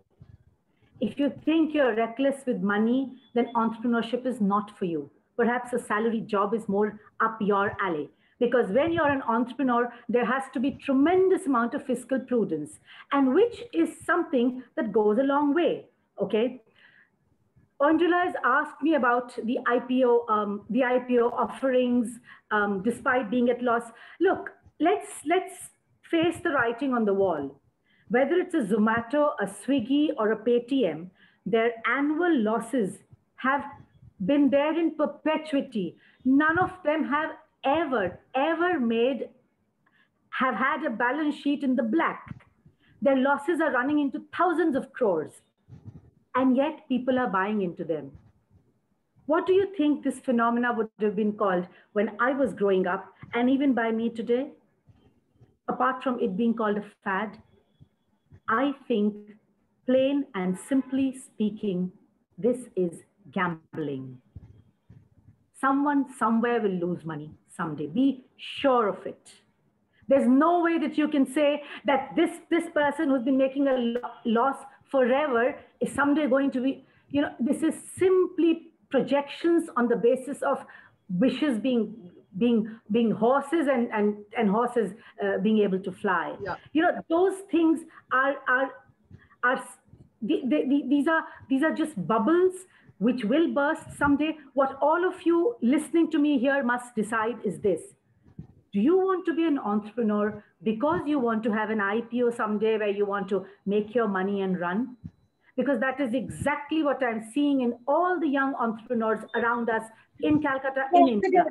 If you think you're reckless with money, then entrepreneurship is not for you. Perhaps a salary job is more up your alley. Because when you're an entrepreneur, there has to be tremendous amount of fiscal prudence, and which is something that goes a long way, okay? Angela has asked me about the IPO offerings, despite being at loss. Look, let's face the writing on the wall. whether it's a Zomato, a Swiggy, or a Paytm, their annual losses have been there in perpetuity. None of them have ever have had a balance sheet in the black. Their losses are running into thousands of crores, and yet people are buying into them. What do you think this phenomena would have been called when I was growing up, and even by me today? Apart from it being called a fad, I think, plain and simply speaking, this is gambling. Someone somewhere will lose money someday. Be sure of it. There's no way that you can say that this person who's been making a loss forever is someday going to be, this is simply projections on the basis of wishes being horses and horses being able to fly. Yeah. Those things these are just bubbles which will burst someday. What all of you listening to me here must decide is this. Do you want to be an entrepreneur because you want to have an IPO someday where you want to make your money and run? Because that is exactly what I'm seeing in all the young entrepreneurs around us in Calcutta, in India.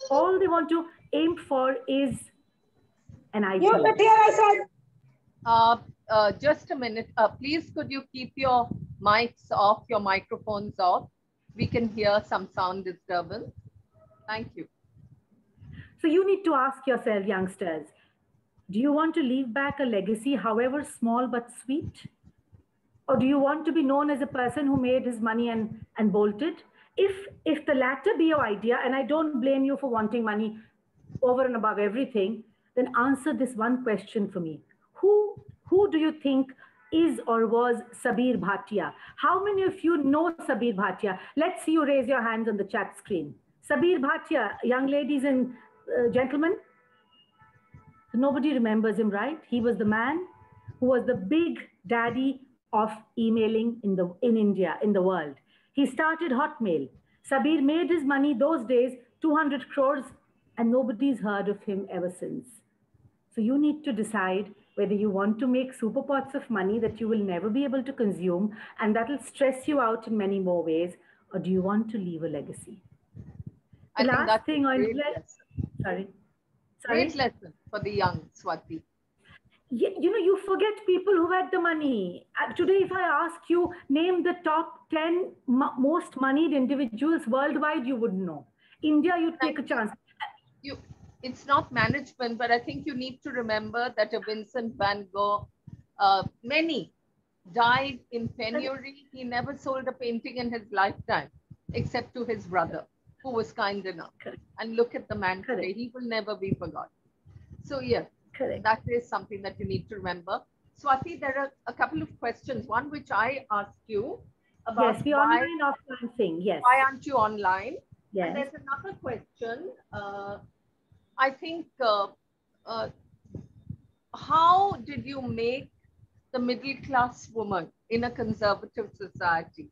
All they want to aim for is an IPO. Just a minute. Please, could you keep your mics off, your microphones off? We can hear some sound disturbance. Thank you. So you need to ask yourself, youngsters, do you want to leave back a legacy, however small but sweet? Or do you want to be known as a person who made his money and bolted? If the latter be your idea, and I don't blame you for wanting money over and above everything, then answer this one question for me. Who do you think is or was Sabir Bhatia? How many of you know Sabir Bhatia? Let's see you raise your hands on the chat screen. Sabir Bhatia, young ladies and gentlemen. Nobody remembers him, right? He was the man who was the big daddy of emailing in India, in the world. He started Hotmail. Sabir made his money those days, 200 crores, and nobody's heard of him ever since. So you need to decide whether you want to make super pots of money that you will never be able to consume, and that will stress you out in many more ways, or do you want to leave a legacy? The last thing Sorry. Great lesson for the young, Swati. You forget people who had the money. Today, if I ask you, name the top 10 most moneyed individuals worldwide, you wouldn't know. India, you'd take a chance. It's not management, but I think you need to remember that a Vincent van Gogh, many died in penury. He never sold a painting in his lifetime, except to his brother, who was kind enough. Correct. And look at the man today. He will never be forgotten. So yes, that is something that you need to remember. Swati, there are a couple of questions. One which I asked you about. Yes, the online offline thing. Yes. Why aren't you online? Yes. And there's another question. I think, how did you make the middle class woman in a conservative society?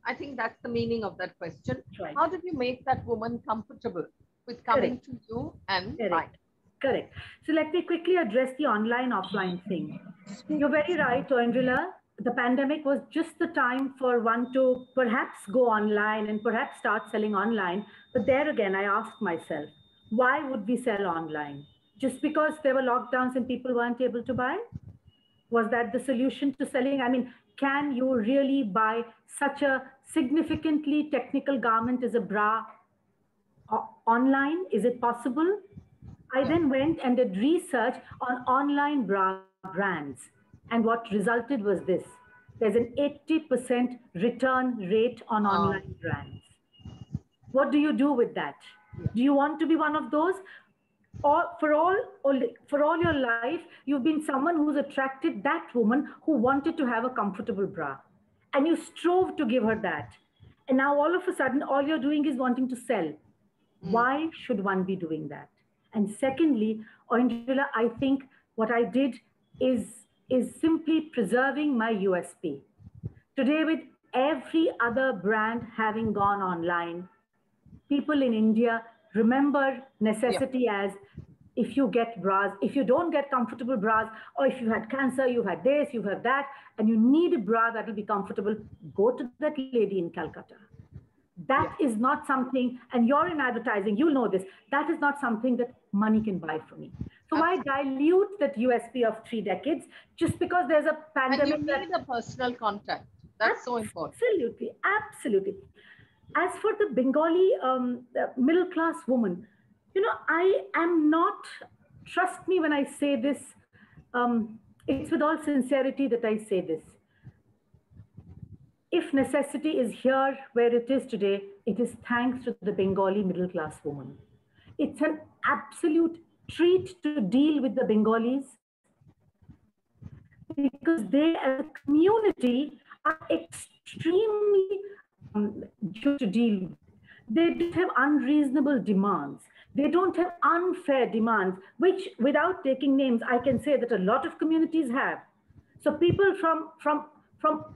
I think that's the meaning of that question. Right. How did you make that woman comfortable with coming to you and buying? Correct. So let me quickly address the online offline thing. You're very right, Oindrila. The pandemic was just the time for one to perhaps go online and perhaps start selling online. But there again, I asked myself, why would we sell online? Just because there were lockdowns and people weren't able to buy? Was that the solution to selling? I mean, can you really buy such a significantly technical garment as a bra online? Is it possible? I then went and did research on online bra brands. And what resulted was this. There's an 80% return rate on online brands. What do you do with that? Do you want to be one of those? Or for all your life, you've been someone who's attracted that woman who wanted to have a comfortable bra. And you strove to give her that. And now all of a sudden, all you're doing is wanting to sell. Why should one be doing that? And secondly, Oindrila, I think what I did is simply preserving my USP. Today, with every other brand having gone online, people in India remember necessity as if you get bras, if you don't get comfortable bras, or if you had cancer, you had this, you have that, and you need a bra that will be comfortable, go to that lady in Calcutta. That is not something, and you're in advertising, you'll know this, that is not something that money can buy for me. So why dilute that USP of 3 decades just because there's a pandemic? And you need a personal contact. That's so important. Absolutely, absolutely. As for the Bengali middle-class woman, you know, I am not, trust me when I say this, it's with all sincerity that I say this. If necessity is here where it is today, it is thanks to the Bengali middle-class woman. It's an absolute treat to deal with the Bengalis because they as a community are extremely good to deal with. They don't have unreasonable demands. They don't have unfair demands, which without taking names, I can say that a lot of communities have. So people from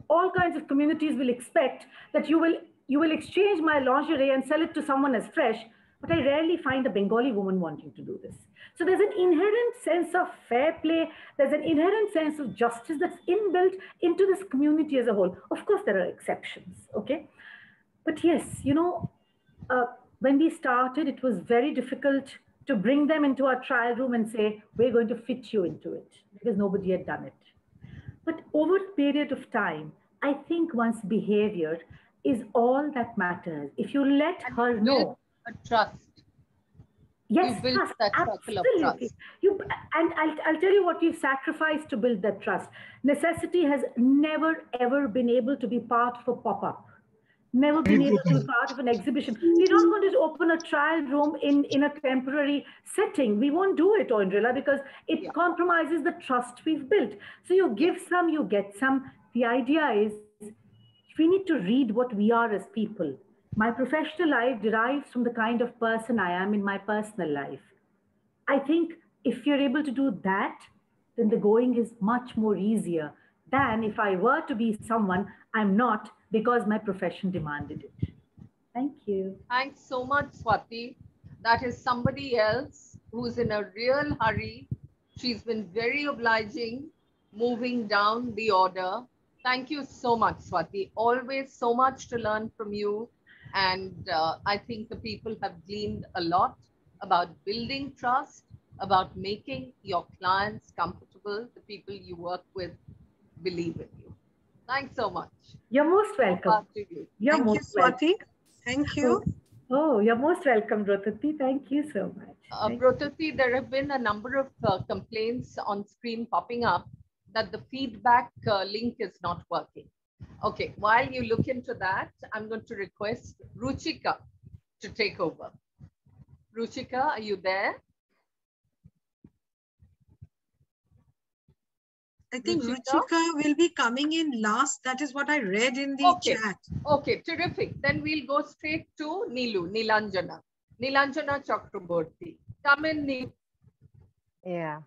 all kinds of communities will expect that you will exchange my lingerie and sell it to someone as fresh, but I rarely find a Bengali woman wanting to do this. So there's an inherent sense of fair play, there's an inherent sense of justice that's inbuilt into this community as a whole. Of course, there are exceptions, okay? But yes, you know, when we started, it was very difficult to bring them into our trial room and say, we're going to fit you into it, because nobody had done it. But over a period of time, I think one's behavior is all that matters. If you let her know. A trust. Yes, you build trust, that circle of trust. And I'll tell you what you've sacrificed to build that trust. Necessity has never, ever been able to be part of a pop-up. Never been able to be part of an exhibition. We're not going to open a trial room in a temporary setting. We won't do it, Indrila, because it compromises the trust we've built. So you give some, you get some. The idea is we need to read what we are as people. My professional life derives from the kind of person I am in my personal life. I think if you're able to do that, then the going is much more easier than if I were to be someone I'm not because my profession demanded it. Thank you. Thanks so much, Swati. That is somebody else who's in a real hurry. She's been very obliging, moving down the order. Thank you so much, Swati. Always so much to learn from you. And I think the people have gleaned a lot about building trust, about making your clients comfortable, the people you work with believe in you. Thanks so much. You're most welcome. Thank you, Swati. Thank you. Oh, you're most welcome, Brotati. Thank you so much. Brotati, there have been a number of complaints on screen popping up that the feedback link is not working. Okay, while you look into that, I'm going to request Ruchika to take over. Ruchika, are you there? I think Ruchika will be coming in last. That is what I read in the chat. Okay, terrific. Then we'll go straight to Nilanjana Chakraborty. Come in, Neelu. Yeah.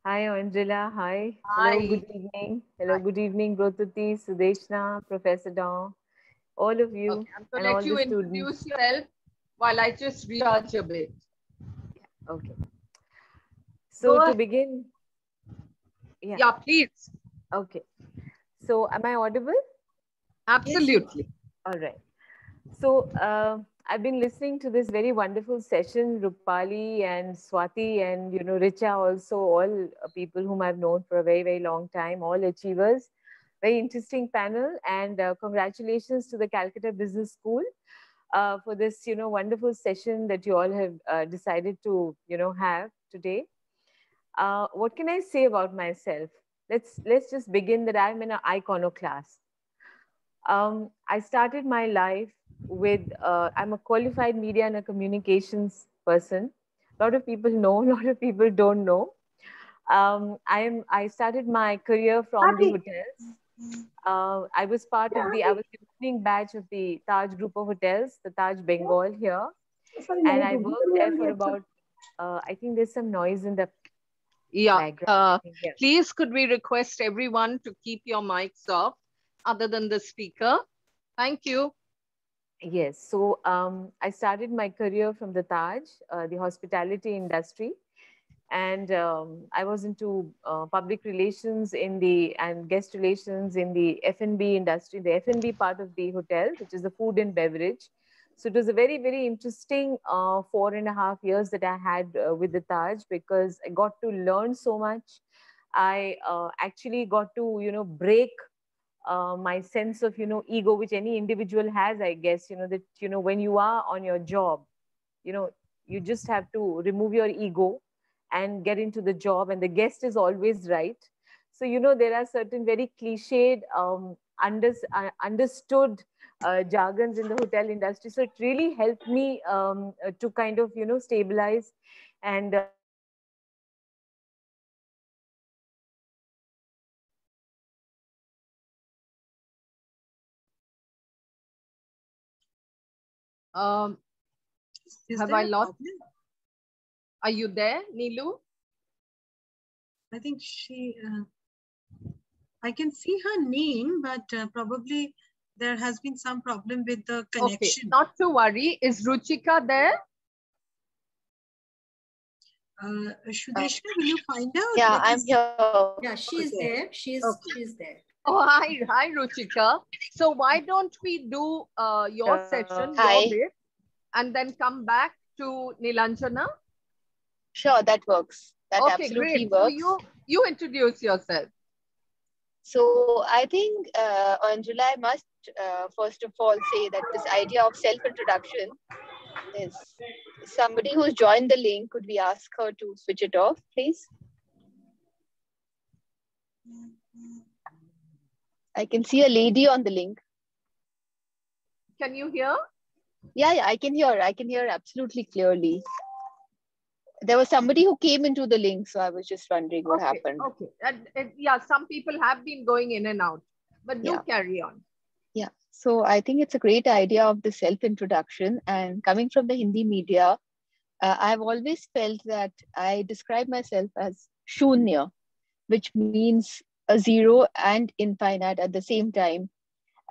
Hi, Angela. Hi. Hi. Hello, good evening. Hello, good evening, Brotati, Sudeshna, Professor Dawn, all of you. Okay, I'm going to let you introduce yourself while I just recharge a bit. Yeah, okay. So to begin. Yeah, please. Okay. So am I audible? Absolutely. Yes. All right. So I've been listening to this very wonderful session, Rupali and Swati and, you know, Richa also, all people whom I've known for a very, very long time, all achievers. Very interesting panel, and congratulations to the Calcutta Business School for this, you know, wonderful session that you all have decided to, you know, have today. What can I say about myself? Let's just begin that I'm an iconoclast. I started my life with, I'm a qualified media and a communications person. A lot of people know, a lot of people don't know. I started my career from the hotels. I was part of the, I was the opening batch of the Taj group of hotels, the Taj Bengal here. And I worked there for about, I think there's some noise in the background. Please, could we request everyone to keep your mics off other than the speaker? Thank you. Yes, so I started my career from the Taj, the hospitality industry. And I was into public relations and guest relations in the F&B industry, the F&B part of the hotel, which is the food and beverage. So it was a very, very interesting 4.5 years that I had with the Taj, because I got to learn so much. I actually got to, break my sense of, ego, which any individual has, I guess, that, when you are on your job, you just have to remove your ego and get into the job, and the guest is always right. So, there are certain very cliched, understood jargons in the hotel industry. So it really helped me to kind of, stabilize and have I lost? Are you there, Neelu? I think I can see her name, but probably there has been some problem with the connection. Okay, not to worry. Is Ruchika there? Shudeshna, will you find out? Yeah, I'm here. Yeah, she's there. She's there. Oh, hi, Ruchika. So why don't we do your session, your bit, and then come back to Nilanjana? Sure, that works. That absolutely great. works. So you introduce yourself. So I think Anjula, I must first of all say that this idea of self-introduction is somebody who's joined the link. Could we ask her to switch it off, please? I can see a lady on the link. Can you hear? Yeah, I can hear. I can hear absolutely clearly. There was somebody who came into the link, so I was just wondering what happened. Okay. Yeah, some people have been going in and out, but do carry on. Yeah, so I think it's a great idea of the self-introduction, and coming from the Hindi media, I've always felt that I describe myself as Shunya, which means a zero and infinite at the same time.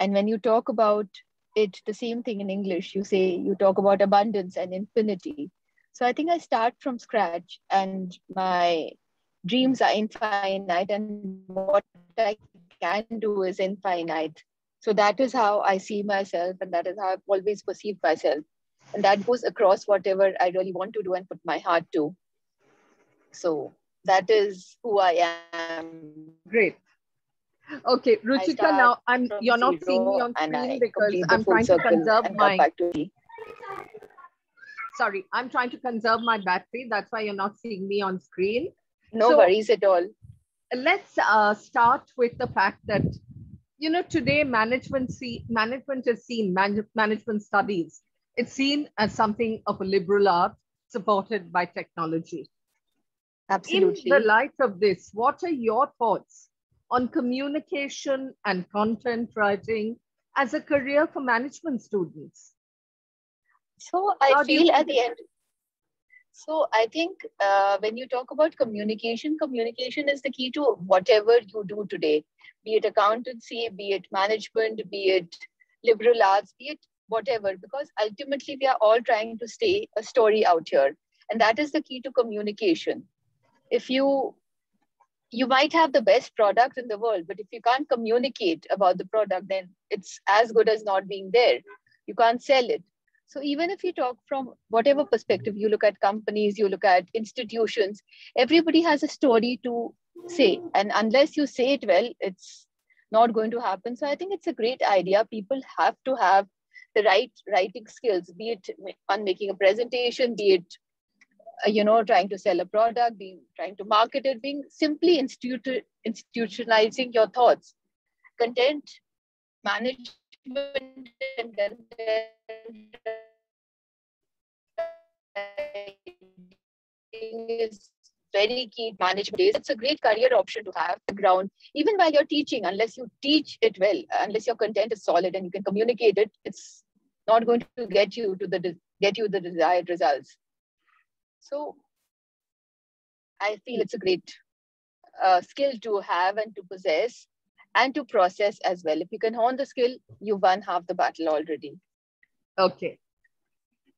And when you talk about it, the same thing in English, you talk about abundance and infinity. So I think I start from scratch, and my dreams are infinite, and what I can do is infinite. So that is how I see myself, and that is how I've always perceived myself. And that goes across whatever I really want to do and put my heart to. So that is who I am. Great. Okay, Ruchika, now you're not seeing me on screen because I'm trying to conserve my... Sorry, I'm trying to conserve my battery. That's why you're not seeing me on screen. No worries at all. Let's start with the fact that, today management is seen, management studies, it's seen as something of a liberal art supported by technology. Absolutely. In the light of this, what are your thoughts on communication and content writing as a career for management students? So I feel at the end, so I think when you talk about communication is the key to whatever you do today, be it accountancy, be it management, be it liberal arts, be it whatever, because ultimately we are all trying to say a story out here. And that is the key to communication. If you might have the best product in the world, but if you can't communicate about the product, then it's as good as not being there. You can't sell it. So even if you talk from whatever perspective, you look at companies, you look at institutions, everybody has a story to say. And unless you say it well, it's not going to happen. So I think it's a great idea. People have to have the right writing skills, be it on making a presentation, be it trying to sell a product, trying to market it, being simply institutionalizing your thoughts. Content management and content is very key management days. It's a great career option to have ground, even while you're teaching. Unless you teach it well, unless your content is solid and you can communicate it, it's not going to get you the desired results. So I feel it's a great skill to have and to possess and to process as well. If you can hone the skill, you've won half the battle already. Okay,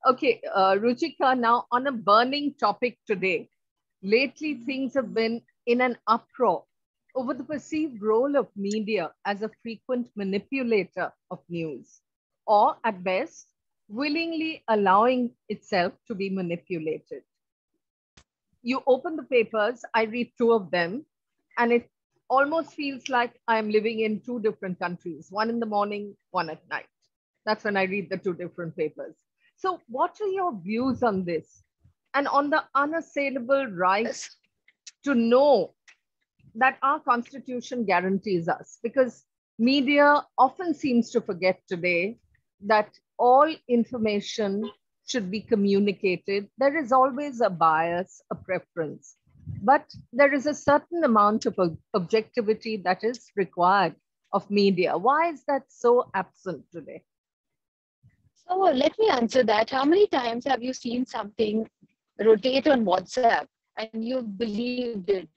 Ruchika, now on a burning topic today, Lately, things have been in an uproar over the perceived role of media as a frequent manipulator of news, or at best, willingly allowing itself to be manipulated. You open the papers, I read two of them, and it almost feels like I'm living in two different countries, one in the morning, one at night. That's when I read the two different papers. So, what are your views on this and on the unassailable right to know that our constitution guarantees us? Because media often seems to forget today that all information should be communicated. There is always a bias, a preference, but there is a certain amount of objectivity that is required of media. Why is that so absent today? So let me answer that. How many times have you seen something rotate on WhatsApp and you've believed it,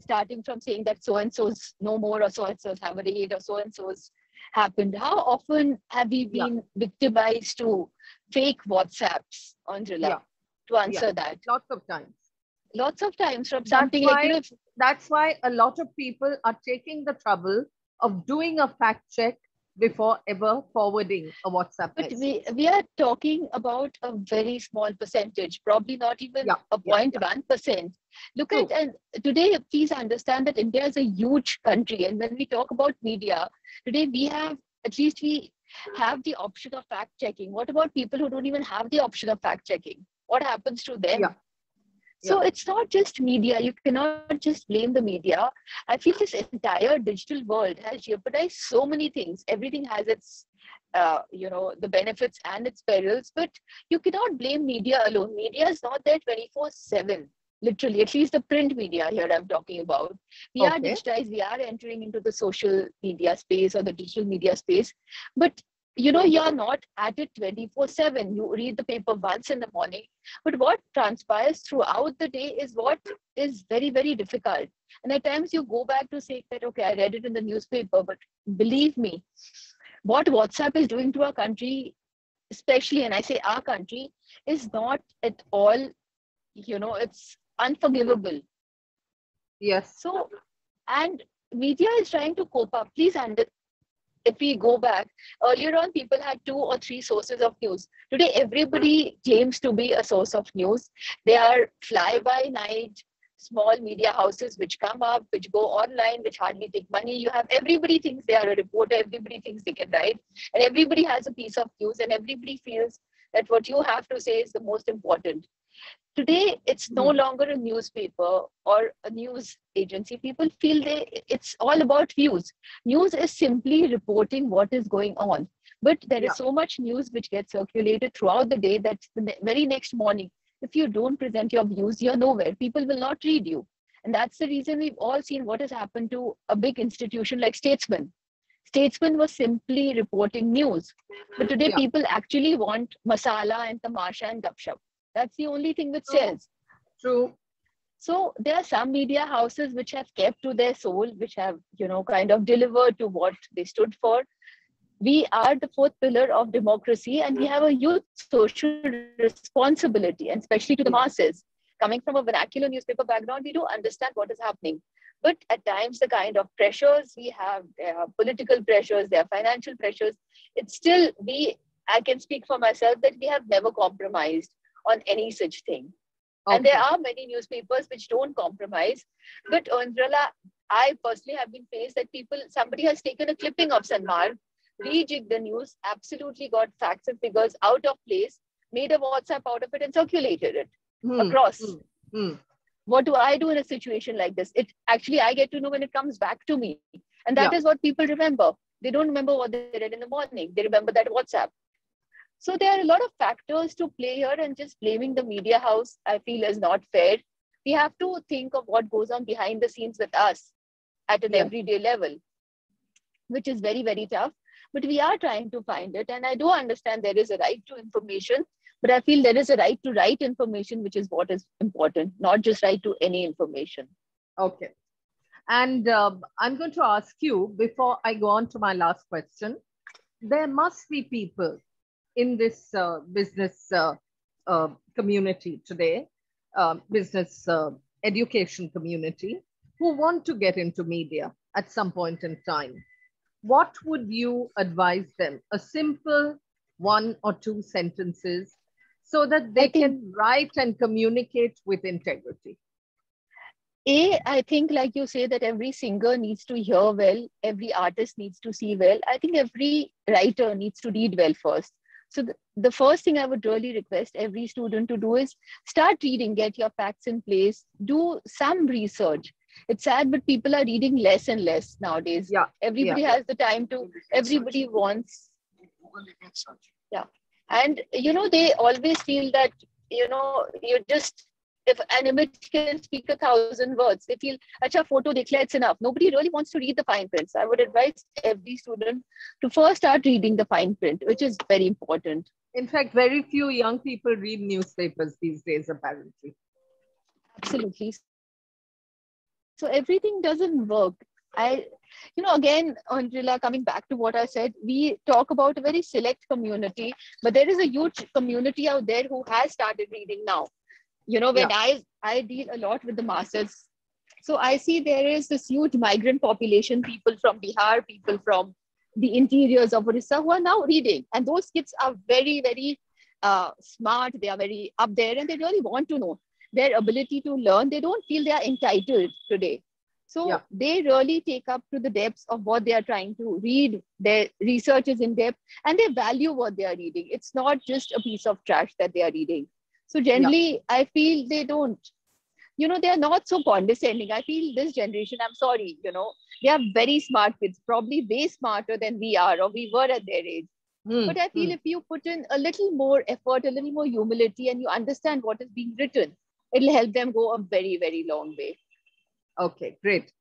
starting from saying that so-and-so's no more, or so-and-so's have a raid, or so-and-so's happened? How often have we been victimized to fake WhatsApps, Angela, to answer that? Lots of times. Lots of times from something like, that's why a lot of people are taking the trouble of doing a fact check before ever forwarding a WhatsApp message. But we are talking about a very small percentage, probably not even a 0.1%. Look at, and today, please understand that India is a huge country. And when we talk about media, today we have, at least we have the option of fact checking. What about people who don't even have the option of fact checking? What happens to them? So it's not just media. You cannot just blame the media. I feel this entire digital world has jeopardized so many things. Everything has its, the benefits and its perils, but you cannot blame media alone. Media is not there 24/7. Literally, at least the print media here I'm talking about. We are digitized. We are entering into the social media space or the digital media space, but you're not at it 24/7. You read the paper once in the morning, but what transpires throughout the day is what is very, very difficult. And at times you go back to say that, okay, I read it in the newspaper, but believe me, what WhatsApp is doing to our country, especially, and I say our country, is not at all, it's unforgivable. Yes. So, and media is trying to cope up. Please understand. If we go back, earlier on, people had 2 or 3 sources of news. Today, everybody claims to be a source of news. They are fly-by-night, small media houses which come up, which go online, which hardly take money. You have everybody thinks they are a reporter, everybody thinks they can write, and everybody has a piece of news, and everybody feels that what you have to say is the most important. Today, it's no longer a newspaper or a news agency. People feel it's all about views. News is simply reporting what is going on. But there is so much news which gets circulated throughout the day that the very next morning, if you don't present your views, you're nowhere. People will not read you. And that's the reason we've all seen what has happened to a big institution like Statesman. Statesman was simply reporting news. But today, people actually want masala and tamasha and gupshup. That's the only thing which sells. True. So there are some media houses which have kept to their soul, which have, kind of delivered to what they stood for. We are the 4th pillar of democracy, and we have a huge social responsibility, and especially to the masses. Coming from a vernacular newspaper background, we do understand what is happening. But at times, the kind of pressures we have, there are political pressures, there are financial pressures. It's still, I can speak for myself that we have never compromised on any such thing. And there are many newspapers which don't compromise. But Anjala, I personally have been faced that somebody has taken a clipping of Sanmar, rejigged the news, absolutely got facts and figures out of place, made a WhatsApp out of it and circulated it across. What do I do in a situation like this? I get to know when it comes back to me. And that is what people remember. They don't remember what they read in the morning. They remember that WhatsApp. So there are a lot of factors to play here, and just blaming the media house, I feel, is not fair. We have to think of what goes on behind the scenes with us at an everyday level, which is very, very tough. But we are trying to find it. And I do understand there is a right to information, but I feel there is a right to right information, which is what is important, not just right to any information. Okay. And I'm going to ask you, before I go on to my last question, there must be people in this business community today, business education community who want to get into media at some point in time, what would you advise them? A simple 1 or 2 sentences so that they can write and communicate with integrity. I think, like you say, that every singer needs to hear well, every artist needs to see well. I think every writer needs to read well first. So the first thing I would really request every student to do is start reading, get your facts in place, do some research. It's sad, but people are reading less and less nowadays. Yeah. Everybody has the time to, everybody wants. Yeah. And, you know, they always feel that, you know, you just, if an image can speak 1,000 words, they feel, acha, photo dekla, it's enough. Nobody really wants to read the fine print. So I would advise every student to first start reading the fine print, which is very important. In fact, very few young people read newspapers these days, apparently. Absolutely. So everything doesn't work. You know, again, Angela, coming back to what I said, we talk about a very select community, but there is a huge community out there who has started reading now. You know, when I deal a lot with the masters, so I see there is this huge migrant population, people from Bihar, people from the interiors of Orissa who are now reading. And those kids are very, very smart. They are very up there and they really want to know their ability to learn. They don't feel they are entitled today. So they really take up to the depths of what they are trying to read. Their research is in depth and they value what they are reading. It's not just a piece of trash that they are reading. So generally, I feel they don't, you know, they are not so condescending. I feel this generation, I'm sorry, you know, they are very smart kids, probably way smarter than we are or we were at their age. But I feel if you put in a little more effort, a little more humility, and you understand what is being written, it'll help them go a very, very long way. Okay, great.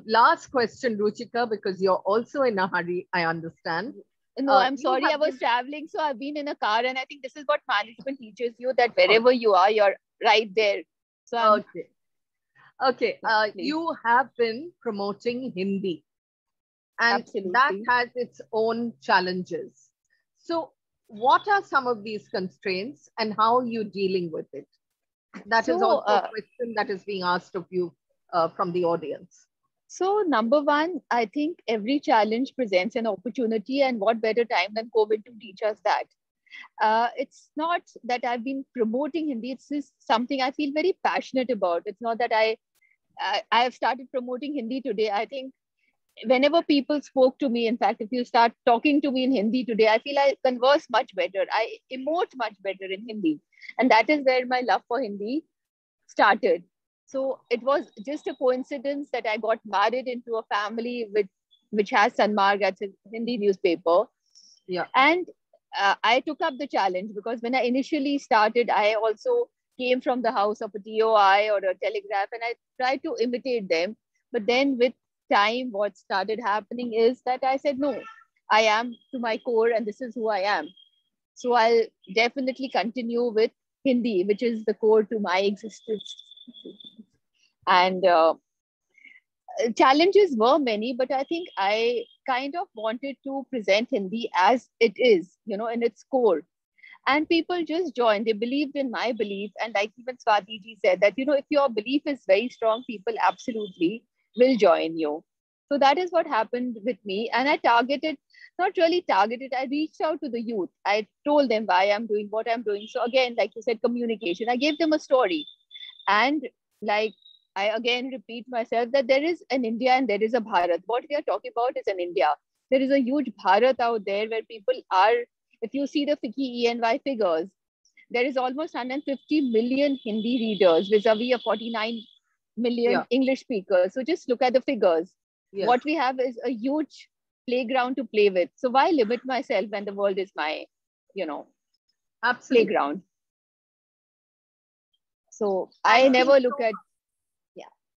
Last question, Ruchika, because you're also in a hurry, I understand. No, I'm sorry, I was traveling, so I've been in a car, and I think this is what management teaches you, that wherever you are, you're right there. So okay. You have been promoting Hindi, and that has its own challenges. So what are some of these constraints and how are you dealing with it? That is also a question that is being asked of you from the audience. So number one, I think every challenge presents an opportunity, and what better time than COVID to teach us that. It's not that I've been promoting Hindi, it's just something I feel very passionate about. It's not that I have started promoting Hindi today. I think whenever people spoke to me, in fact, if you start talking to me in Hindi today, I feel I converse much better. I emote much better in Hindi. And that is where my love for Hindi started. So it was just a coincidence that I got married into a family which has Sanmarg as a Hindi newspaper. Yeah. And I took up the challenge because when I initially started, I also came from the house of a TOI or a Telegraph, and I tried to imitate them. But then with time, what started happening is that I said, no, I am to my core and this is who I am. So I'll definitely continue with Hindi, which is the core to my existence. And challenges were many, but I think I kind of wanted to present Hindi as it is, you know, in its core. And people just joined. They believed in my belief. And like even Swati ji said that, you know, if your belief is very strong, people absolutely will join you. So that is what happened with me. And I targeted, not really targeted, I reached out to the youth. I told them why I'm doing what I'm doing. So again, like you said, communication. I gave them a story. And like, I again repeat myself that there is an India and there is a Bharat. What we are talking about is an India. There is a huge Bharat out there where people are, if you see the FICCI ENY figures, there is almost 150 million Hindi readers vis-a-vis a 49 million English speakers. So just look at the figures. Yes. What we have is a huge playground to play with. So why limit myself when the world is my, you know, playground? So I never look at,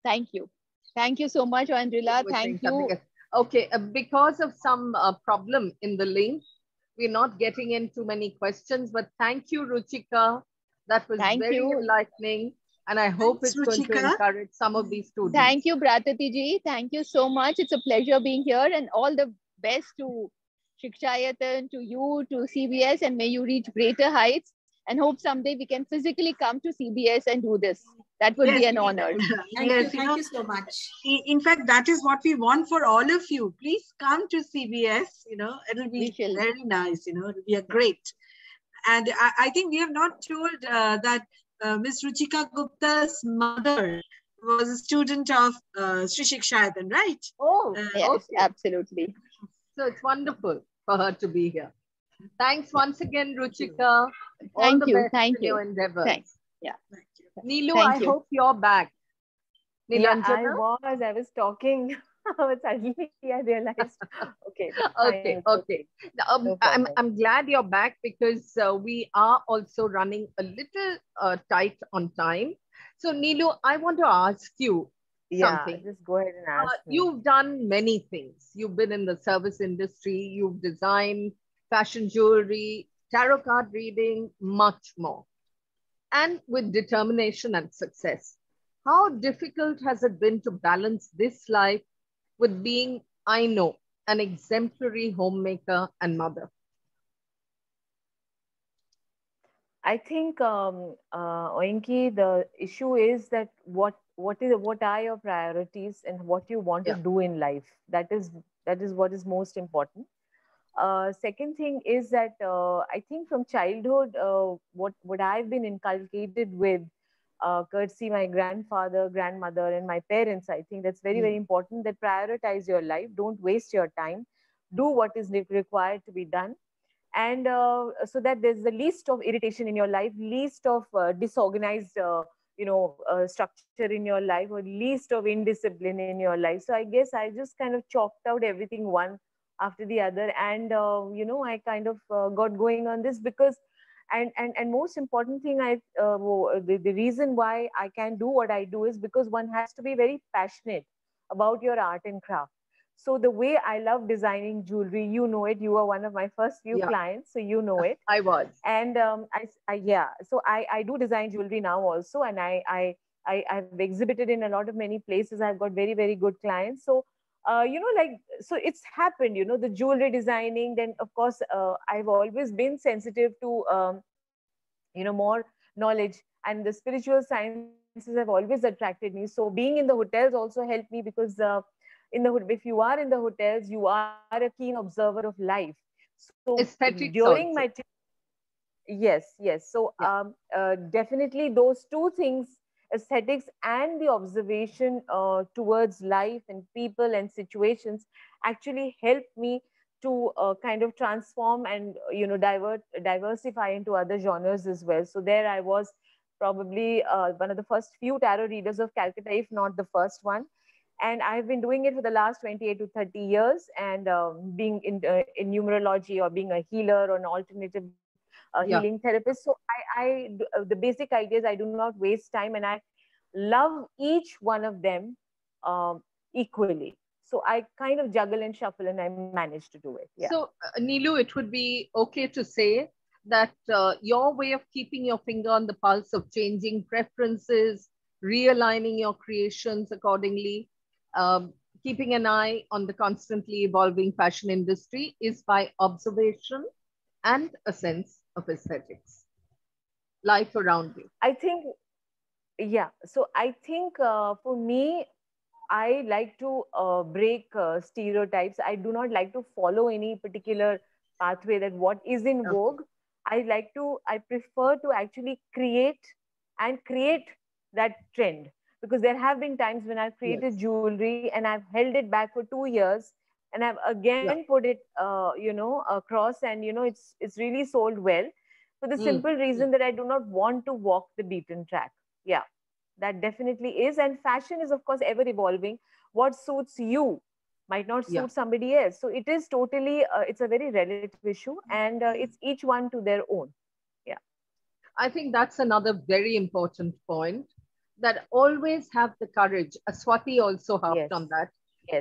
thank you. Thank you so much, Andrila. Thank you. Okay, because of some problem in the link, we're not getting in too many questions, but thank you, Ruchika. That was very enlightening. And I hope it's going to encourage some of these students. Thank you, Bratati ji. Thank you so much. It's a pleasure being here, and all the best to Shikshayatan, to you, to CBS, and may you reach greater heights. and hope someday we can physically come to CBS and do this. That would Yes, be an honor. Thank you so much. In fact, that is what we want for all of you. Please come to CBS. It'll be very nice. It'll be a great. And I think we have not told that Ms. Ruchika Gupta's mother was a student of Sri Shikshayatan, right? Oh, yes, okay. Absolutely. So it's wonderful for her to be here. Thanks once again, Ruchika. Thank you. Thank you. Your endeavors. Thanks. Yeah. Nilu, I hope you're back. Yeah, I was talking. But suddenly I realized, okay. Okay. No I'm glad you're back because we are also running a little tight on time. So Nilu, I want to ask you something. Just go ahead and ask me. You've done many things. You've been in the service industry. You've designed fashion jewelry, tarot card reading, much more. And with determination and success. How difficult has it been to balance this life with being, I know, an exemplary homemaker and mother? I think, Oinki, the issue is that what are your priorities and what you want to do in life. That is what is most important. Second thing is that I think from childhood, what I've been inculcated with, courtesy my grandfather, grandmother, and my parents, I think that's very, very important, that prioritize your life. Don't waste your time. Do what is required to be done. And so that there's the least of irritation in your life, least of disorganized, structure in your life, or least of indiscipline in your life. So I guess I just kind of chalked out everything one after the other. And, I kind of got going on this because, and most important thing, the reason why I can do what I do is because one has to be very passionate about your art and craft. So the way I love designing jewelry, you know it, you were one of my first few clients, so you know it. I was. And so I do design jewelry now also, and I've exhibited in a lot of many places. I've got very, very good clients. So, so it's happened, the jewelry designing. Then, of course, I've always been sensitive to, more knowledge, and the spiritual sciences have always attracted me. So being in the hotels also helped me because if you are in the hotels, you are a keen observer of life. So aesthetics during also. my yes. So definitely those two things, aesthetics and the observation towards life and people and situations, actually helped me to kind of transform and diversify into other genres as well. So there I was probably one of the first few tarot readers of Calcutta, if not the first one. And I've been doing it for the last 28 to 30 years, and being in numerology, or being a healer, or an alternative healing therapist. So the basic idea is I do not waste time, and I love each one of them equally. So I kind of juggle and shuffle, and I manage to do it. Yeah. So Nilu, it would be okay to say that your way of keeping your finger on the pulse of changing preferences, realigning your creations accordingly, keeping an eye on the constantly evolving fashion industry is by observation and a sense of aesthetics, life around you. I think, so I think for me, I like to break stereotypes. I do not like to follow any particular pathway that what is in vogue. I prefer to actually create that trend. Because there have been times when I've created jewelry and I've held it back for 2 years, and I've again put it, across, and it's really sold well, for the simple reason that I do not want to walk the beaten track. Yeah, that definitely is. And fashion is, of course, ever evolving. What suits you might not suit somebody else. So it is totally, it's a very relative issue, and it's each one to their own. Yeah, I think that's another very important point. That always have the courage, Swati also harped on that,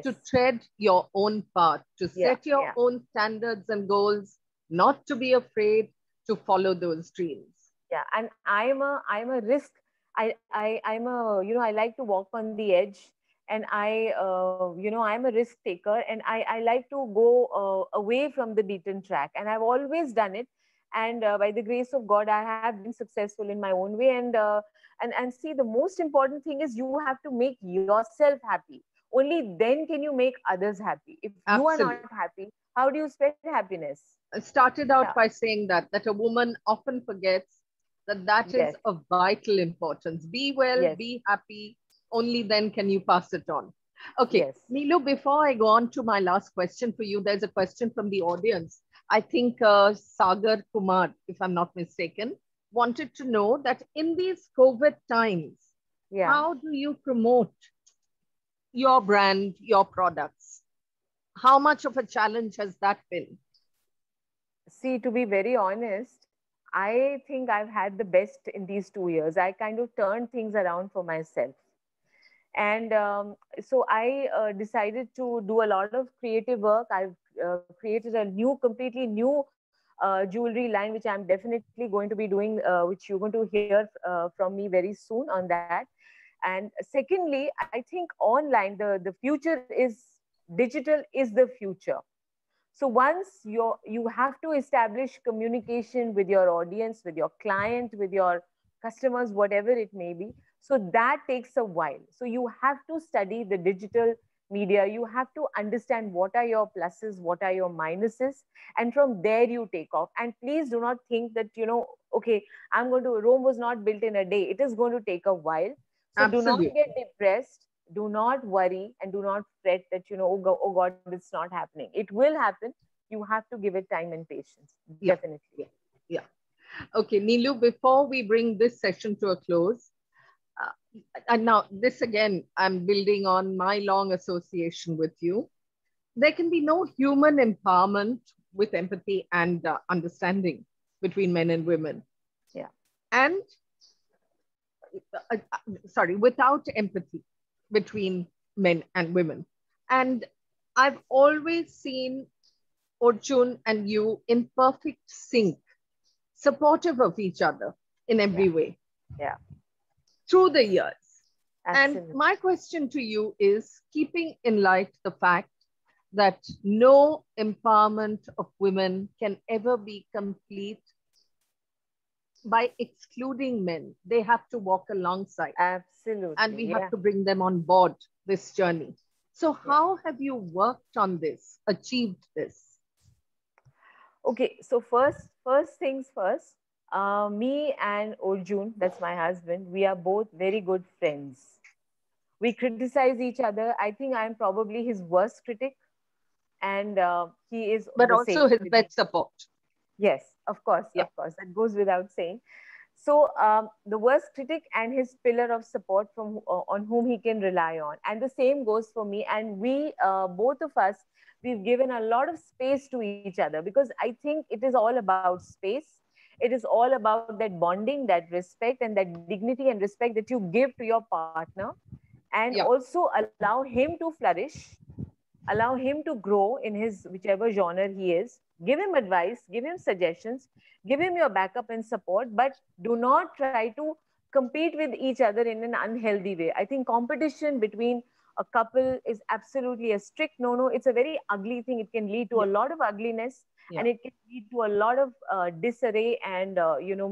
to tread your own path, to set your own standards and goals, not to be afraid to follow those dreams. Yeah, and I'm a risk. I'm I like to walk on the edge, and I'm a risk taker, and I like to go away from the beaten track, and I've always done it. And by the grace of God, I have been successful in my own way. And see, the most important thing is you have to make yourself happy. Only then can you make others happy. If you are not Absolutely. happy, how do you spread happiness? I started Yeah. out by saying that a woman often forgets that is Yes. of vital importance. Be well, Yes. be happy. Only then can you pass it on. Okay, Yes. Neelu, before I go on to my last question for you, there's a question from the audience. I think Sagar Kumar, if I'm not mistaken, wanted to know that in these COVID times, Yeah. how do you promote your brand, your products? How much of a challenge has that been? See, to be very honest, I think I've had the best in these 2 years. I kind of turned things around for myself. And so I decided to do a lot of creative work. I've created a completely new jewelry line, which I'm definitely going to be doing, which you're going to hear from me very soon on that. And secondly, I think online, the future is digital is the future. So once you have to establish communication with your audience, with your client, with your customers, whatever it may be. So that takes a while. So you have to study the digital media. You have to understand what are your pluses, what are your minuses, and from there you take off. And please do not think that, okay, Rome was not built in a day. It is going to take a while. So do not Absolutely. get depressed, do not worry, and do not fret that, oh God, it's not happening. It will happen. You have to give it time and patience. Yeah. Definitely. Yeah. Yeah. Okay, Neelu, before we bring this session to a close, and now this again, I'm building on my long association with you. There can be no human empowerment with empathy and understanding between men and women. Yeah. And without empathy between men and women. And I've always seen Arjun and you in perfect sync, supportive of each other in every way. Yeah. Through the years. Absolutely. And my question to you is, keeping in light the fact that no empowerment of women can ever be complete by excluding men. They have to walk alongside. Absolutely. And we have to bring them on board this journey. So how have you worked on this, achieved this? Okay, so first things first, me and Arjun, that's my husband, we are both very good friends. We criticize each other. I think I'm probably his worst critic, and he is but the also same his best support. Yes, of course, that goes without saying. So the worst critic and his pillar of support from on whom he can rely on, and the same goes for me. And we both of us, we've given a lot of space to each other, because I think it is all about space. It is all about that bonding, that respect, and that dignity and respect that you give to your partner, and also allow him to flourish, allow him to grow in his whichever genre he is. Give him advice, give him suggestions, give him your backup and support, but do not try to compete with each other in an unhealthy way. I think competition between a couple is absolutely a strict no. It's a very ugly thing. It can lead to a lot of ugliness, and it can lead to a lot of disarray and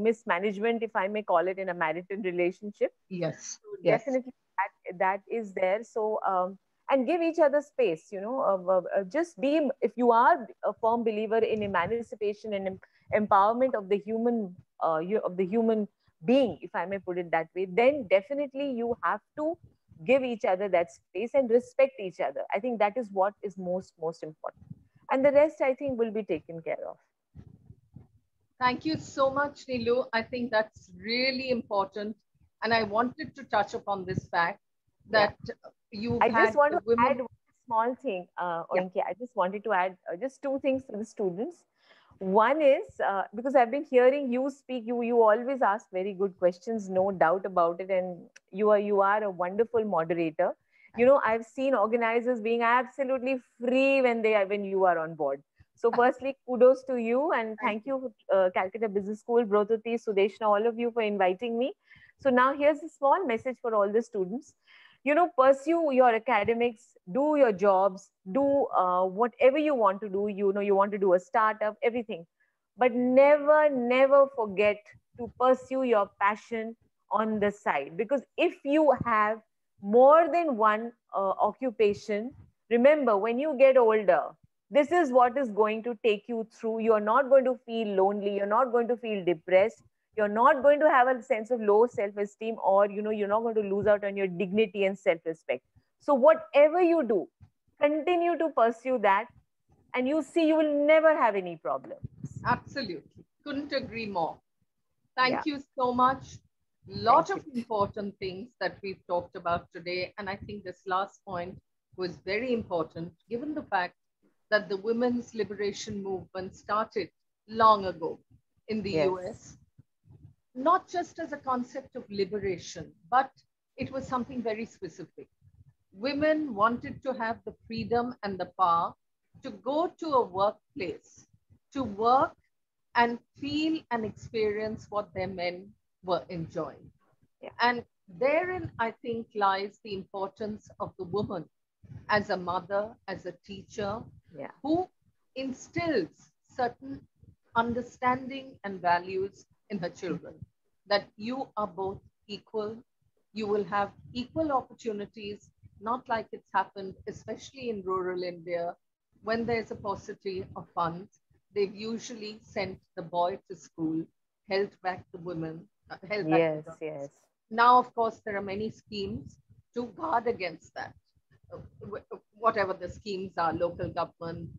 mismanagement, if I may call it, in a marital relationship. Yes. So definitely that is there. So and give each other space, just be, if you are a firm believer in emancipation and empowerment of the human being, if I may put it that way, then definitely you have to give each other that space and respect each other. I think that is what is most important, and the rest I think will be taken care of. Thank you so much, Neelu. I think that's really important, and I wanted to touch upon this fact that I just want to add one small thing, Oinke. I just wanted to add just two things to the students. One is because I've been hearing you speak, you always ask very good questions, no doubt about it, and you are a wonderful moderator. I've seen organizers being absolutely free when you are on board. So firstly, kudos to you, and thank you, Calcutta Business School, Brototi, Sudeshna, all of you for inviting me. So now here's a small message for all the students. Pursue your academics, do your jobs, do whatever you want to do. You want to do a startup, everything. but never, never forget to pursue your passion on the side. Because if you have more than one occupation, remember, when you get older, this is what is going to take you through. You're not going to feel lonely. You're not going to feel depressed. You're not going to have a sense of low self-esteem, or you're not going to lose out on your dignity and self-respect. So whatever you do, continue to pursue that, and you see you will never have any problems. Absolutely. Couldn't agree more. Thank you so much. Lot of important things that we've talked about today. And I think this last point was very important, given the fact that the women's liberation movement started long ago in the US, not just as a concept of liberation, but it was something very specific. Women wanted to have the freedom and the power to go to a workplace, to work and feel and experience what their men were enjoying. And therein, I think, lies the importance of the woman as a mother, as a teacher, who instills certain understanding and values in her children, that you are both equal, you will have equal opportunities, not like it's happened, especially in rural India, when there's a paucity of funds. They've usually sent the boy to school, held back the women, held back the girls. Now, of course, there are many schemes to guard against that. Whatever the schemes are, local government,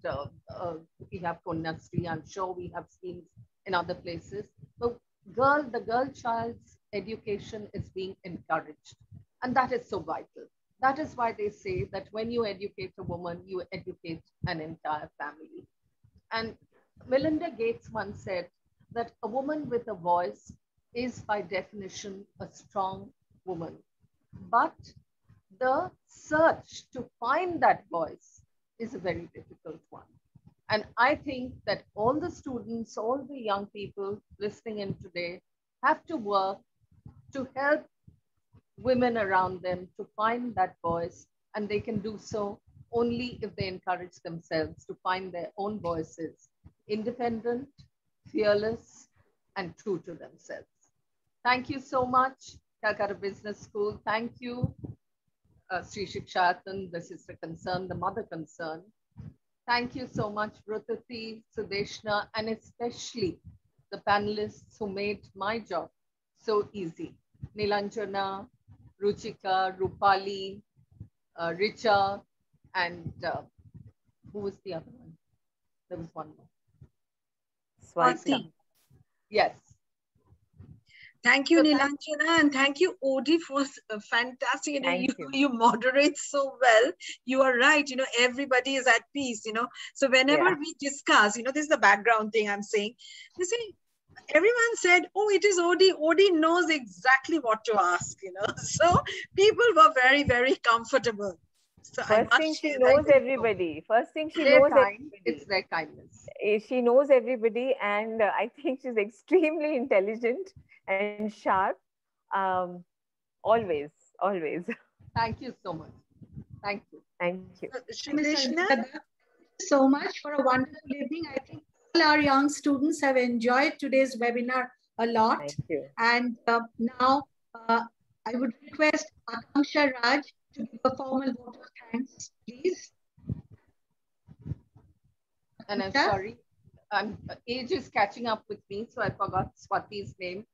we have Konyasri, I'm sure we have schemes in other places. But the girl child's education is being encouraged. And that is so vital. That is why they say that when you educate a woman, you educate an entire family. And Melinda Gates once said that a woman with a voice is by definition a strong woman. But the search to find that voice is a very difficult one. And I think that all the students, all the young people listening in today have to work to help women around them to find that voice, and they can do so only if they encourage themselves to find their own voices, independent, fearless, and true to themselves. Thank you so much, Calcutta Business School. Thank you, Sri Shikshatan, the sister concern, the mother concern. Thank you so much, Vrutati, Sudeshna, and especially the panelists who made my job so easy. Nilanjana, Ruchika, Rupali, Richa, and who was the other one? There was one more. Swati. Yes. Thank you, Nilanjana, and thank you, Odi, for fantastic. You moderate so well. You are right. Everybody is at peace. So whenever we discuss, this is the background thing I'm saying. You see, everyone said, "Oh, it is Odi. Odi knows exactly what to ask." So people were very, very comfortable. So First thing, she knows everybody. First thing, she knows everybody. It's their kindness. She knows everybody, and I think she's extremely intelligent and sharp. Always, always. Thank you so much. Thank you. Thank you. Thank you so much for a wonderful evening. I think all our young students have enjoyed today's webinar a lot. Thank you. And now I would request Akanksha Raj to give a formal vote of thanks, please. And I'm sorry, age is catching up with me, so I forgot Swati's name.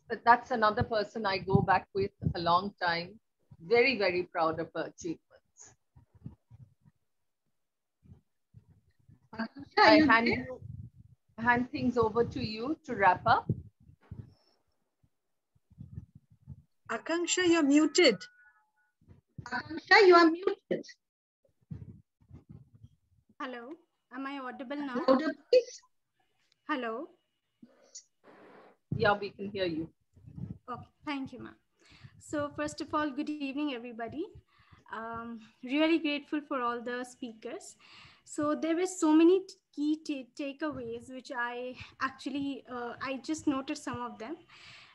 But that's another person I go back with a long time. Very, very proud of her achievements. I hand things over to you to wrap up. Akanksha, you're muted. Akanksha, you are muted. Hello, am I audible now? Louder, please. Hello. Yeah, we can hear you. Okay, thank you, ma'am. So first of all, good evening, everybody. Really grateful for all the speakers. So there were so many key takeaways, which I actually, I just noted some of them.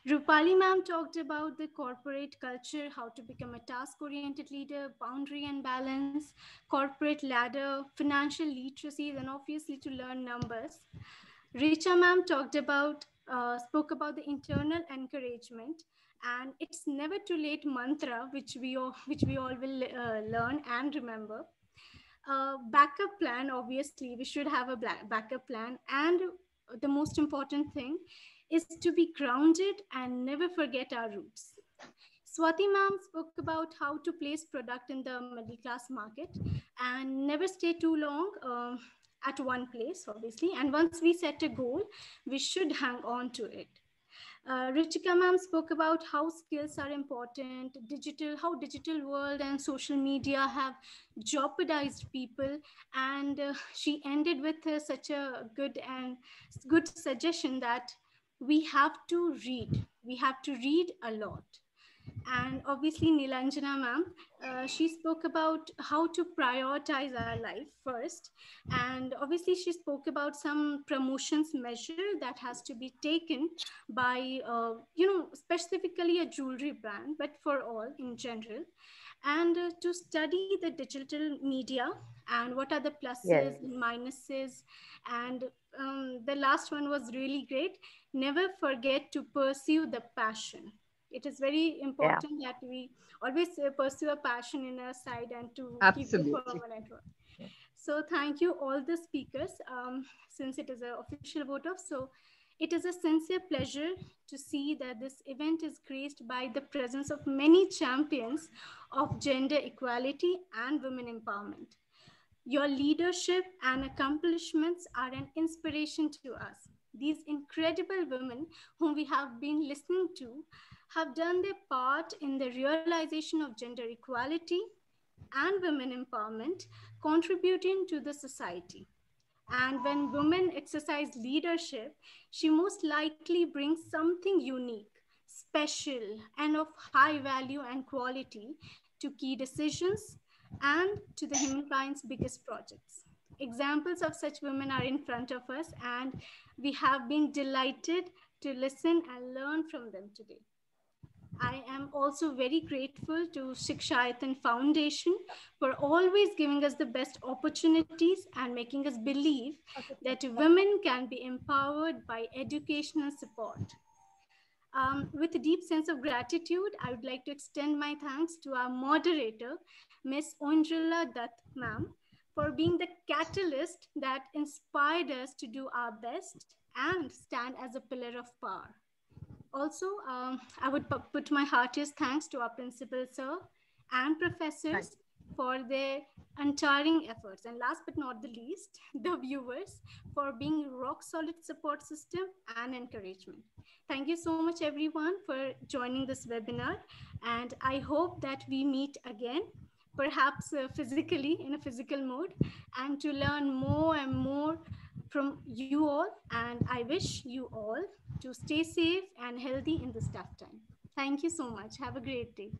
Rupali ma'am talked about the corporate culture, how to become a task-oriented leader, boundary and balance, corporate ladder, financial literacy, and obviously to learn numbers. Richa ma'am spoke about the internal encouragement, and it's never too late mantra, which we all will learn and remember. Backup plan, obviously, we should have a backup plan. And the most important thing is to be grounded and never forget our roots. Swati ma'am spoke about how to place product in the middle class market and never stay too long at one place, obviously. And once we set a goal, we should hang on to it. Richika ma'am spoke about how skills are important, how digital world and social media have jeopardized people, and she ended with such a good suggestion that we have to read. We have to read a lot. And obviously Nilanjana ma'am, she spoke about how to prioritize our life first. And obviously she spoke about some promotions measure that has to be taken by, specifically a jewelry brand, but for all in general. And to study the digital media and what are the pluses and minuses. And the last one was really great. Never forget to pursue the passion. It is very important that we always pursue a passion in our side and to keep it permanent. So thank you all the speakers. Since it is an official vote of, so it is a sincere pleasure to see that this event is graced by the presence of many champions of gender equality and women empowerment. Your leadership and accomplishments are an inspiration to us. These incredible women whom we have been listening to have done their part in the realization of gender equality and women empowerment, contributing to the society. And when women exercise leadership, she most likely brings something unique, special, and of high value and quality to key decisions and to the humankind's biggest projects. Examples of such women are in front of us, and we have been delighted to listen and learn from them today. I am also very grateful to Shiksha Foundation for always giving us the best opportunities and making us believe that women can be empowered by educational support. With a deep sense of gratitude, I would like to extend my thanks to our moderator, Ms. Onjula Dutt ma'am, for being the catalyst that inspired us to do our best and stand as a pillar of power. Also, I would put my heartiest thanks to our principal, sir, and professors for their untiring efforts. And last but not the least, the viewers for being a rock solid support system and encouragement. Thank you so much, everyone, for joining this webinar. And I hope that we meet again, perhaps physically, in a physical mode, and to learn more and more from you all. And I wish you all to stay safe and healthy in this tough time. Thank you so much. Have a great day.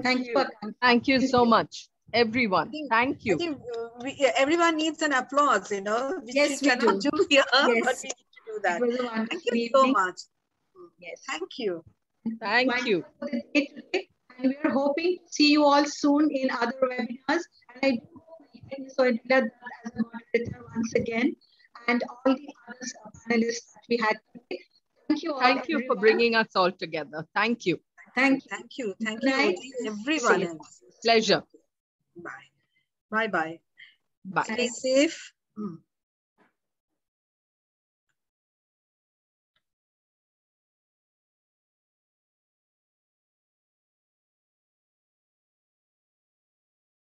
Thank you so much, everyone. Thank you. I think everyone needs an applause, you know, which yes, we cannot do here, yes. but we need to do that. Thank you so much. Yes. Thank you. Thank you. And we are hoping to see you all soon in other webinars. And I do hope Ms. Onjula as a moderator once again, and all the other panelists that we had today. Thank you all. Thank you for bringing us all together. Thank you. Thank you, everyone else. Pleasure. Bye. Bye. Bye. Stay safe.